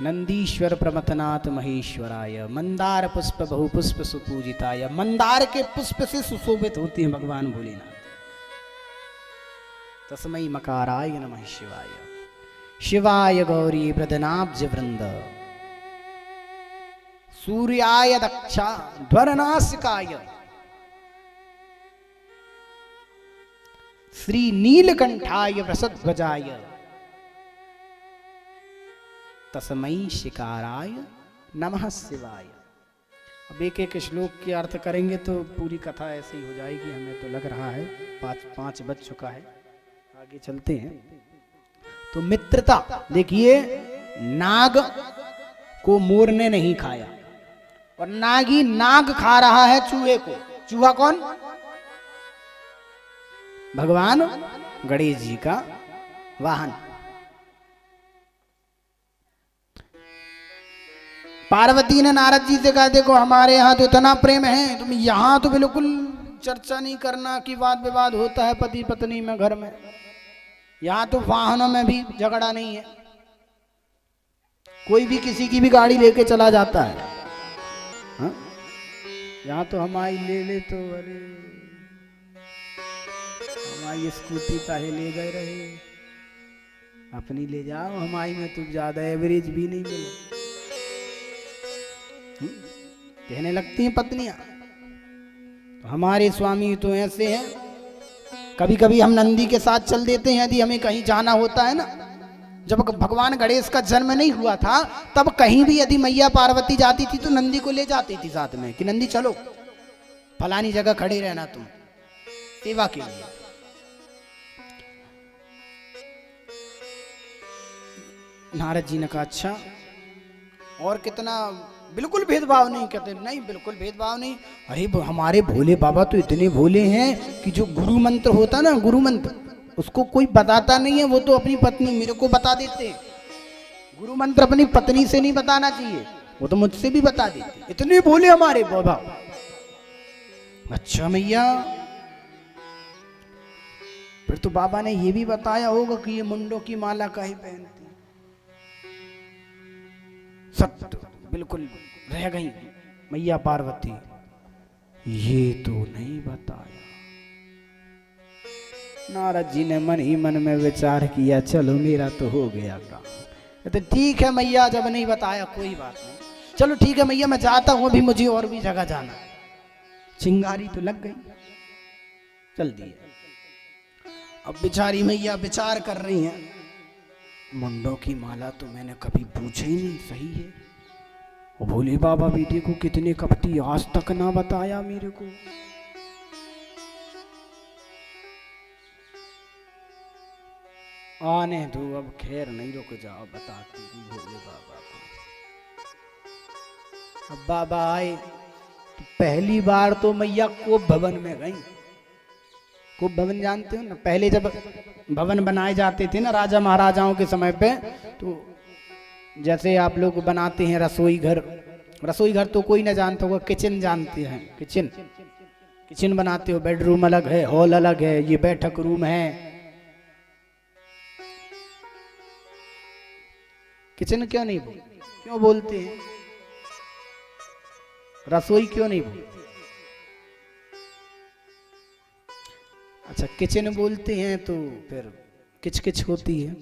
नंदीश्वर प्रमथनाथ महेश्वराय, मंदार पुष्प बहु पुष्प सुपूजिताय। मंदार के पुष्प से सुशोभित होते हैं भगवान भोलेनाथ। तस्मै मकाराय नमः शिवाय। शिवाय गौरी प्रदनाब्ज वृंद, सूर्याय दक्षा ध्वरनासिकाय, श्री नीलकंठाय वृषध्वजाय, तस्मै शिकाराय नमः शिवाय। अब एक एक श्लोक के अर्थ करेंगे तो पूरी कथा ऐसी ही हो जाएगी, हमें तो लग रहा है। पाँच बज चुका है, आगे चलते हैं। तो मित्रता, देखिए नाग को मोर ने नहीं खाया और नागी नाग खा रहा है चूहे को। चूहा कौन? भगवान गणेश जी का वाहन। पार्वती ने नारद जी से कहा, देखो हमारे यहाँ तो इतना प्रेम है, तुम यहाँ तो बिल्कुल चर्चा नहीं करना कि वाद विवाद होता है पति पत्नी में घर में। यहाँ तो वाहनों में भी झगड़ा नहीं है, कोई भी किसी की भी गाड़ी लेके चला जाता है। हाँ? यहाँ तो हमारी ले तो अरे हमारी स्कूटी काहे ले गए रहे, अपनी ले जाओ, हमारी में तो ज्यादा एवरेज भी नहीं मिले। कहने लगती हैं पत्नियां। तो हमारे स्वामी तो ऐसे हैं, कभी कभी हम नंदी के साथ चल देते हैं यदि हमें कहीं जाना होता है ना। जब भगवान गणेश का जन्म नहीं हुआ था तब कहीं भी यदि मैया पार्वती जाती थी तो नंदी को ले जाती थी साथ में कि नंदी चलो फलानी जगह खड़े रहना तुम सेवा के लिए। नारद जी ने कहा अच्छा, और कितना, बिल्कुल भेदभाव नहीं कहते, नहीं बिल्कुल भेदभाव नहीं। अरे हमारे भोले बाबा तो इतने भोले हैं कि जो गुरु मंत्र होता ना, गुरु मंत्र उसको कोई बताता नहीं है, वो तो अपनी पत्नी मेरे को बता देते हैं। गुरु मंत्र अपनी पत्नी से नहीं बताना चाहिए, वो तो मुझसे भी बता देते, इतने भोले हमारे बाबा। अच्छा मैया, फिर तो बाबा ने ये भी बताया होगा कि ये मुंडों की माला काहे पहनती। सत्य बिल्कुल रह गई मैया पार्वती, ये तो नहीं बताया। नारद जी ने मन ही मन में विचार किया, चलो मेरा तो हो गया काम। तो ठीक है मैया, जब नहीं बताया कोई बात नहीं, चलो ठीक है मैया मैं जाता हूं, अभी मुझे और भी जगह जाना। चिंगारी तो लग गई, चल दिए। अब बेचारी मैया विचार कर रही हैं, मुंडों की माला तो मैंने कभी पूछा ही नहीं, सही है। वो भोले बाबा बेटे को कितने कपटी, आज तक ना बताया मेरे को। आने दो, अब खैर नहीं, रुक जाओ, बताती हूँ भोले बाबा को। अब बाबा आए तो पहली बार तो मैया कोप भवन में गई। कोप भवन जानते हो ना, पहले जब भवन बनाए जाते थे ना राजा महाराजाओं के समय पे, तो जैसे आप लोग बनाते हैं रसोई घर, रसोई घर तो कोई ना जानता होगा, किचन जानते हैं, किचन किचन बनाते हो, बेडरूम अलग है, हॉल अलग है, ये बैठक रूम है। किचन क्यों नहीं क्यों बोलते हैं, रसोई क्यों नहीं बोलते? अच्छा किचन बोलते हैं तो फिर किचकिच होती है।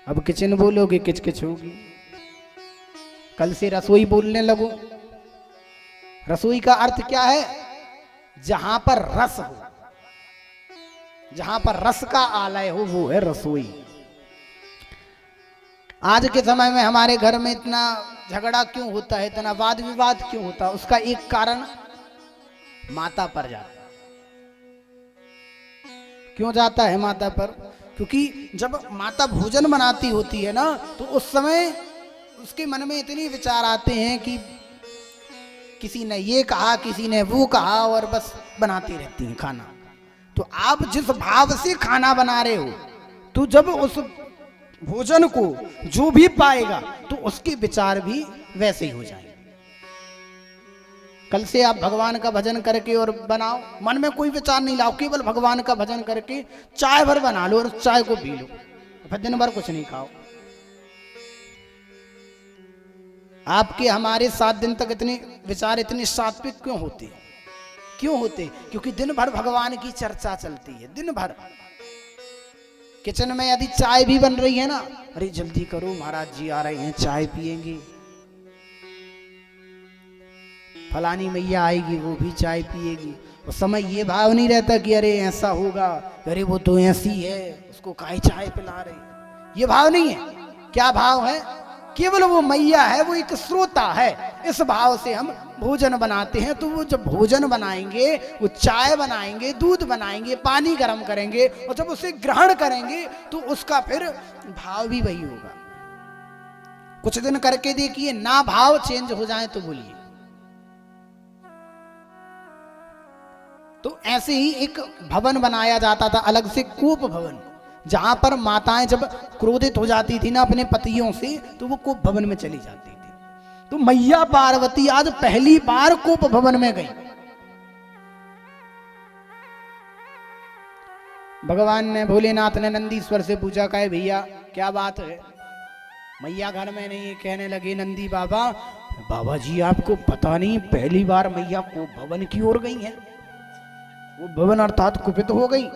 अब किचन बोलोगे किचकिच होगी। कल से रसोई बोलने लगो। रसोई का अर्थ क्या है? जहां पर रस हो, जहां पर रस का आलय हो, वो है रसोई। आज के समय में हमारे घर में इतना झगड़ा क्यों होता है, इतना वाद विवाद क्यों होता है? उसका एक कारण माता पर जाता है। क्यों जाता है माता पर? क्योंकि जब माता भोजन बनाती होती है ना, तो उस समय उसके मन में इतने विचार आते हैं कि किसी ने ये कहा, किसी ने वो कहा, और बस बनाती रहती हैं खाना। तो आप जिस भाव से खाना बना रहे हो, तो जब उस भोजन को जो भी पाएगा तो उसके विचार भी वैसे ही हो जाएंगे। कल से आप भगवान का भजन करके और बनाओ, मन में कोई विचार नहीं लाओ, केवल भगवान का भजन करके चाय भर बना लो और उस चाय को पी लो, फिर दिन भर कुछ नहीं खाओ। आपके हमारे 7 दिन तक इतने विचार इतने सात्विक क्यों होते? क्यों होते? क्योंकि दिन भर भगवान की चर्चा चलती है। दिन भर किचन में यदि चाय भी बन रही है ना, अरे जल्दी करो महाराज जी आ रहे हैं, चाय पिएंगे, फलानी मैया आएगी वो भी चाय पिएगी। उस समय ये भाव नहीं रहता कि अरे ऐसा होगा, अरे वो तो ऐसी है उसको काहे चाय पिला रही, ये भाव नहीं है। क्या भाव है? केवल वो मैया है, वो एक श्रोता है, इस भाव से हम भोजन बनाते हैं। तो वो जब भोजन बनाएंगे, वो चाय बनाएंगे, दूध बनाएंगे, पानी गर्म करेंगे, और जब उसे ग्रहण करेंगे तो उसका फिर भाव भी वही होगा। कुछ दिन करके देखिए, ना भाव चेंज हो जाए तो बोलिए। तो ऐसे ही एक भवन बनाया जाता था अलग से, कूप भवन, जहां पर माताएं जब क्रोधित हो जाती थी ना अपने पतियों से, तो वो कूप भवन में चली जाती थी। तो मैया पार्वती आज पहली बार कूप भवन में गई। भगवान ने, भोलेनाथ ने नंदीश्वर से पूछा, कहे भैया क्या बात है? मैया घर में नहीं है। कहने लगे नंदी बाबा, बाबा जी आपको पता नहीं, पहली बार मैया कूप भवन की ओर गई है। वो भवन अर्थात कुपित हो गई।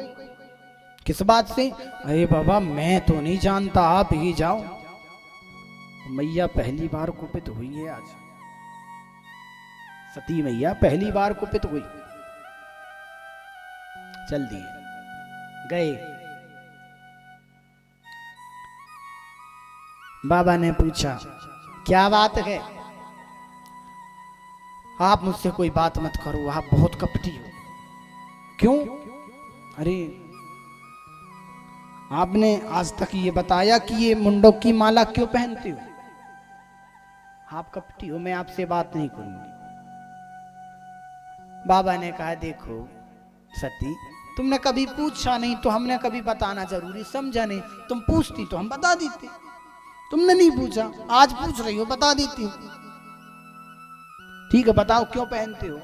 किस बात से? अरे बाबा मैं तो नहीं जानता, आप ही जाओ। मैया पहली बार कुपित हुई है आज, सती मैया पहली बार कुपित हुई। चल दिए, गए। बाबा ने पूछा क्या बात है? आप मुझसे कोई बात मत करो, आप बहुत कपटी हो। क्यों? अरे आपने आज तक ये बताया कि ये मुंडों की माला क्यों पहनते हो? आप कपटी हो, मैं आपसे बात नहीं करूंगी। बाबा ने कहा देखो सती, तुमने कभी पूछा नहीं तो हमने कभी बताना जरूरी समझा नहीं। तुम पूछती तो हम बता देते, तुमने नहीं पूछा, आज पूछ रही हो, बता देती हूँ। ठीक है बताओ क्यों पहनते हो?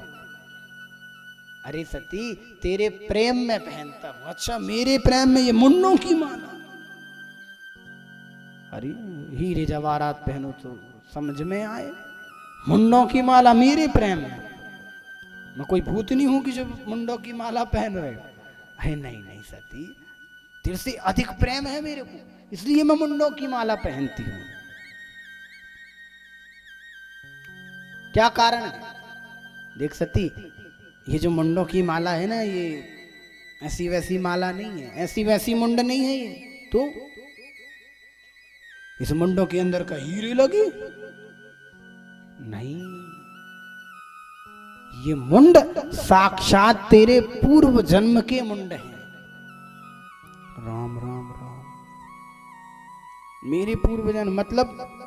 अरे सती तेरे प्रेम में पहनता हूं। अच्छा मेरे प्रेम में ये मुन्नों की माला? अरे हीरे जवाहरात पहनो तो समझ में आए, मुंडों की माला मेरे प्रेम में? मैं कोई भूत नहीं हूं कि जो मुंडों की माला पहन रहे। अरे नहीं नहीं सती, तेरे से अधिक प्रेम है मेरे को, इसलिए मैं मुंडों की माला पहनती हूं। क्या कारण है? देख सती, ये जो मुंडों की माला है ना, ये ऐसी वैसी माला नहीं है, ऐसी वैसी मुंड नहीं है ये। तो इस मुंडों के अंदर का हीरे लगे? नहीं, ये मुंड साक्षात तेरे पूर्व जन्म के मुंड हैं। राम राम राम, मेरे पूर्व जन्म मतलब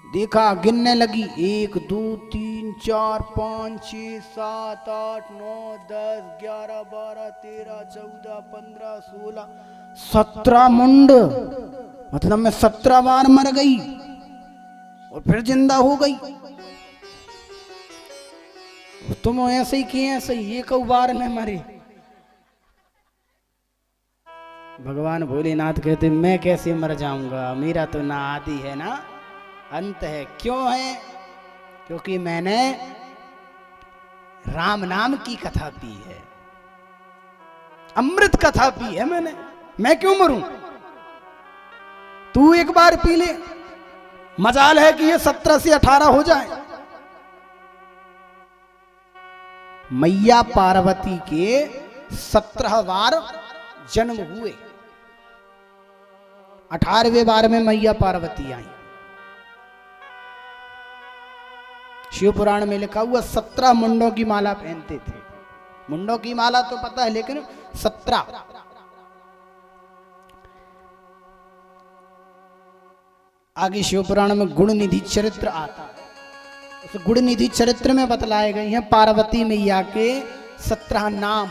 देखा, गिनने लगी, 1 2 3 4 5 6 7 8 9 10 11 12 13 14 15 16 17 मुंड। मतलब मैं 17 बार मर गई और फिर जिंदा हो गई। तुम ऐसे ही किए, ऐसे ही एक बार में मरे। भगवान भोलेनाथ कहते मैं कैसे मर जाऊंगा, मेरा तो ना आदि है ना अंत है। क्यों है? क्योंकि मैंने राम नाम की कथा पी है, अमृत कथा पी है मैंने। मैं क्यों मरूं? तू एक बार पी ले, मजाल है कि ये 17 से 18 हो जाए। मैया पार्वती के 17 बार जन्म हुए, 18वें बार में मैया पार्वती आई। शिव पुराण में लिखा हुआ 17 मुंडों की माला पहनते थे। मुंडों की माला तो पता है, लेकिन 17। आगे शिव पुराण में गुण निधि चरित्र आता है। उस गुण निधि चरित्र में बतलाए गए हैं पार्वती मैया के 17 नाम,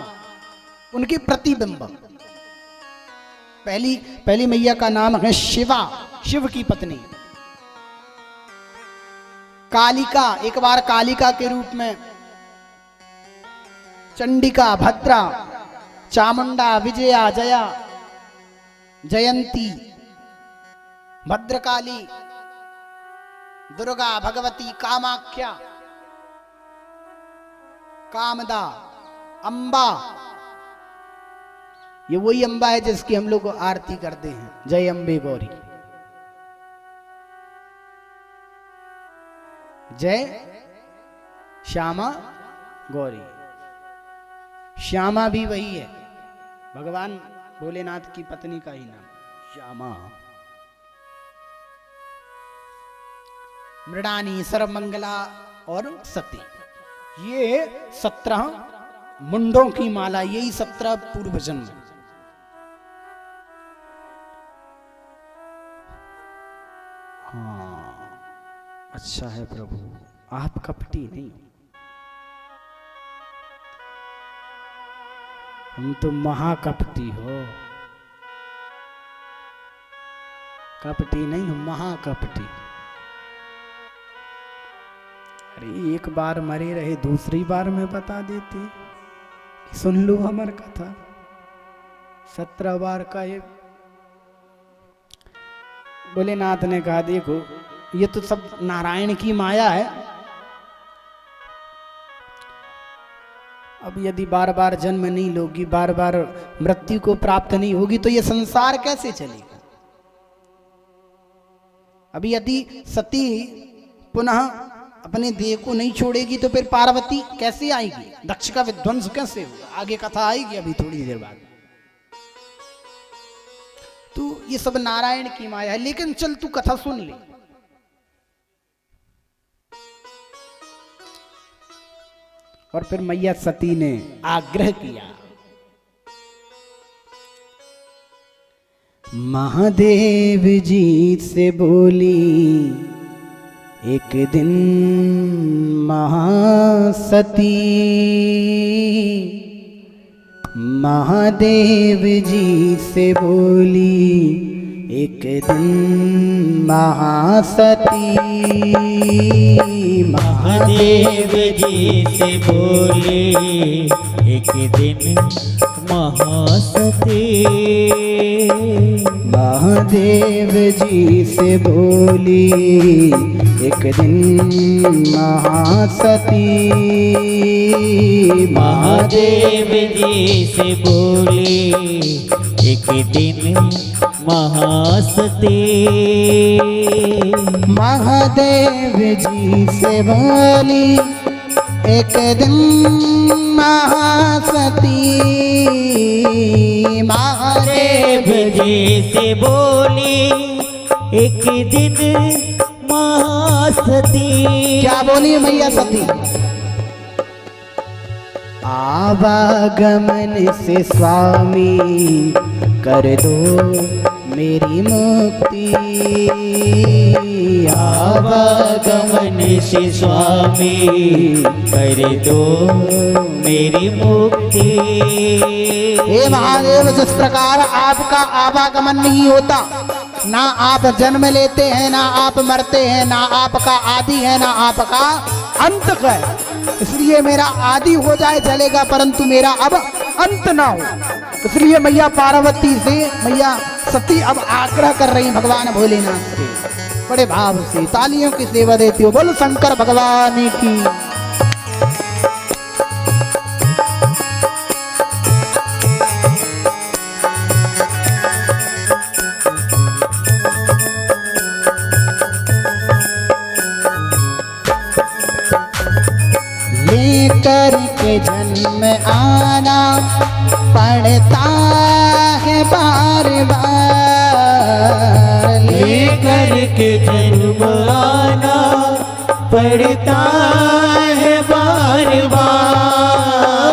उनके प्रतिबिंब। पहली मैया का नाम है शिवा, शिव की पत्नी। कालिका, एक बार कालिका के रूप में चंडिका, भद्रा, चामुंडा, विजया, जया, जयंती, भद्रकाली, दुर्गा, भगवती, कामाख्या, कामदा, अंबा। ये वही अंबा है जिसकी हम लोग आरती करते हैं, जय अंबे गौरी। जय श्यामा गौरी। श्यामा भी वही है, भगवान भोलेनाथ की पत्नी का ही नाम श्यामा। मृडानी, सर्वमंगला और सती, ये 17 मुंडों की माला, यही 17 पूर्व जन्म। हाँ, अच्छा है प्रभु, आप कपटी नहीं, तुम तो महाकपटी हो। कपटी नहीं हो, महाकपटी। अरे एक बार मरे रहे, दूसरी बार में बता देते कि सुन लो हमार कथा। 17 बार का ये भोलेनाथ ने कहा, देखो ये तो सब नारायण की माया है। अब यदि बार बार जन्म नहीं लोगी, बार बार मृत्यु को प्राप्त नहीं होगी, तो ये संसार कैसे चलेगा। अभी यदि सती पुनः अपने देह को नहीं छोड़ेगी तो फिर पार्वती कैसे आएगी, दक्ष का विध्वंस कैसे होगा, आगे कथा आएगी अभी थोड़ी देर बाद। तो ये सब नारायण की माया है, लेकिन चल तू कथा सुन ले। और फिर मैया सती ने आग्रह किया, महादेव जी से बोली, एक दिन महासती, महादेव जी से बोली, एक दिन महासती, महादेव जी से बोले, एक दिन महासती, महादेव जी से बोली, एक दिन महासती, महादेव जी से बोले, एक दिन महासती, महादेव जी से बोली, एक दिन महासती, महादेव जी से बोली, एक दिन महासती। क्या बोली मैया सती, आवागमन से स्वामी कर दो मेरी मुक्ति, आवागमन से स्वामी कर दो मेरी मुक्ति। हे महादेव, जिस प्रकार आपका आवागमन नहीं होता, ना आप जन्म लेते हैं, ना आप मरते हैं, ना आपका आदि है, ना आपका अंत है, इसलिए मेरा आदि हो जाए चलेगा, परंतु मेरा अब अंत ना हो। इसलिए मैया पार्वती से मैया सती अब आग्रह कर रही भगवान भोलेनाथ से, बड़े भाव से तालियों की सेवा देती हो। बोलो शंकर भगवान की। लेकर के जन्म आना पड़ता है बार बार, लेकर के जन्म आना पड़ता है बार बार,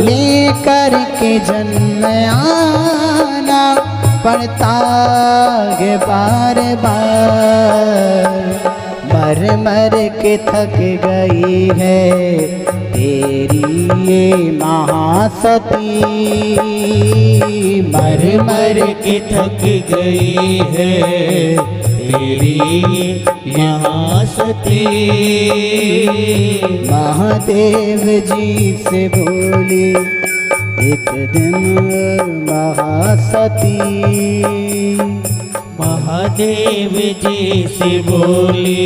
लेकर के जन्म आना पड़ता है बार बार, मर मर के थक गई है तेरी ये महासती, मर मर के थक गई है तेरी महासती। महादेव जी से बोली एक दिन महासती। महादेव जी से बोली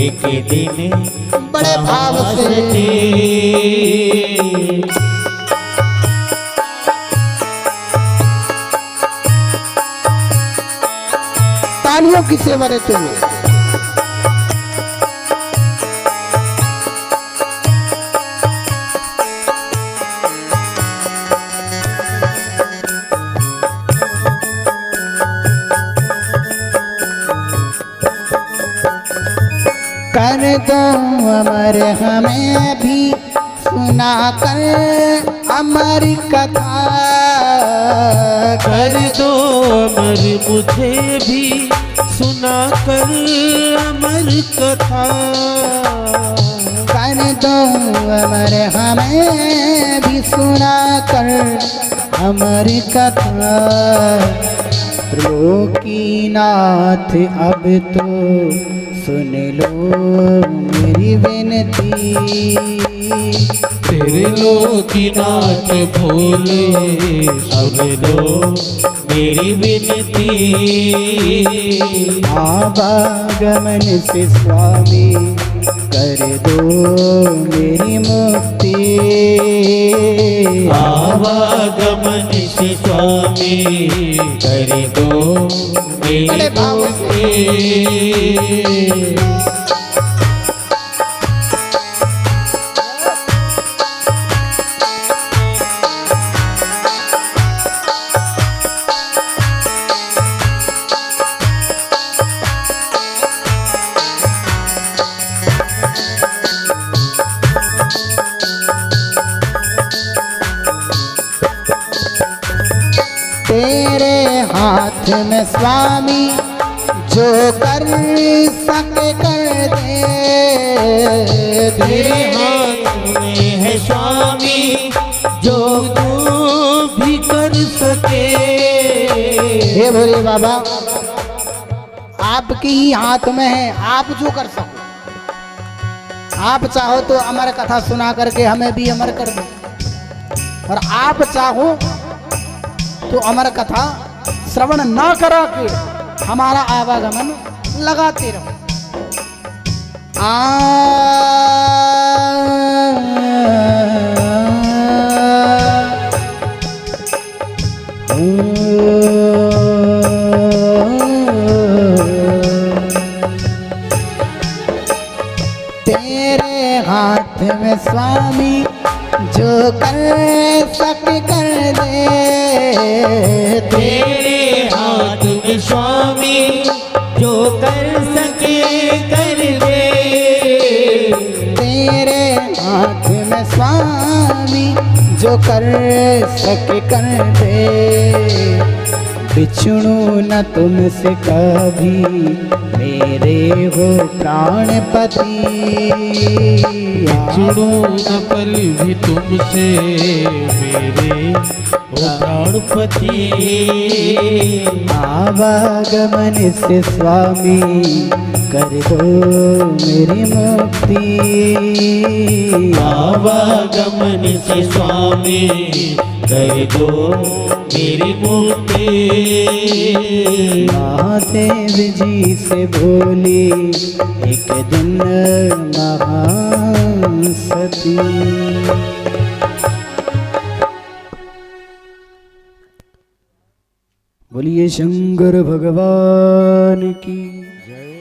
एक दिन बड़े भाव से। महासती। तालियों की सेवा देते हुए कर दो अमर हमें भी सुना कर अमर कथा। कर दो अमर मुझे भी सुना कर अमर कथा। कर दो अमर हमें भी सुना कर अमर कथा। त्रिलोकीनाथ अब तो सुन लो मेरी विनती। तेरे लोकीनाथ भोले सुन लो मेरी विनती। आवागमन से स्वामी कर दो मेरी मुक्ति। आवागमन से स्वामी कर दो मेरी मुक्ति। तेरे हाथ में स्वामी जो कर सके कर दे। तेरे हाथ में है स्वामी जो तू भी कर सके। हे भोले बाबा आपके ही हाथ में है, आप जो कर सको। आप चाहो तो अमर कथा सुना करके हमें भी अमर कर दो, और आप चाहो तो अमर कथा श्रवण न करा के हमारा आवागमन लगाते रहो। तेरे हाथ में स्वामी जो कर सके कर दे। तेरे हाथ में स्वामी जो कर सके कर दे। तेरे हाथ में स्वामी जो कर सके कर दे। बिछड़ू न तुमसे कभी मेरे हो प्राणपति। छुड़ू न पल भी तुमसे मेरे प्राणपति। आवागमन से स्वामी कर दो मेरी मुक्ति। आवागमन से स्वामी कर दो मेरी मुक्ति। महादेव जी से बोली एक दिन महासती। बोलिए शंकर भगवान की जय।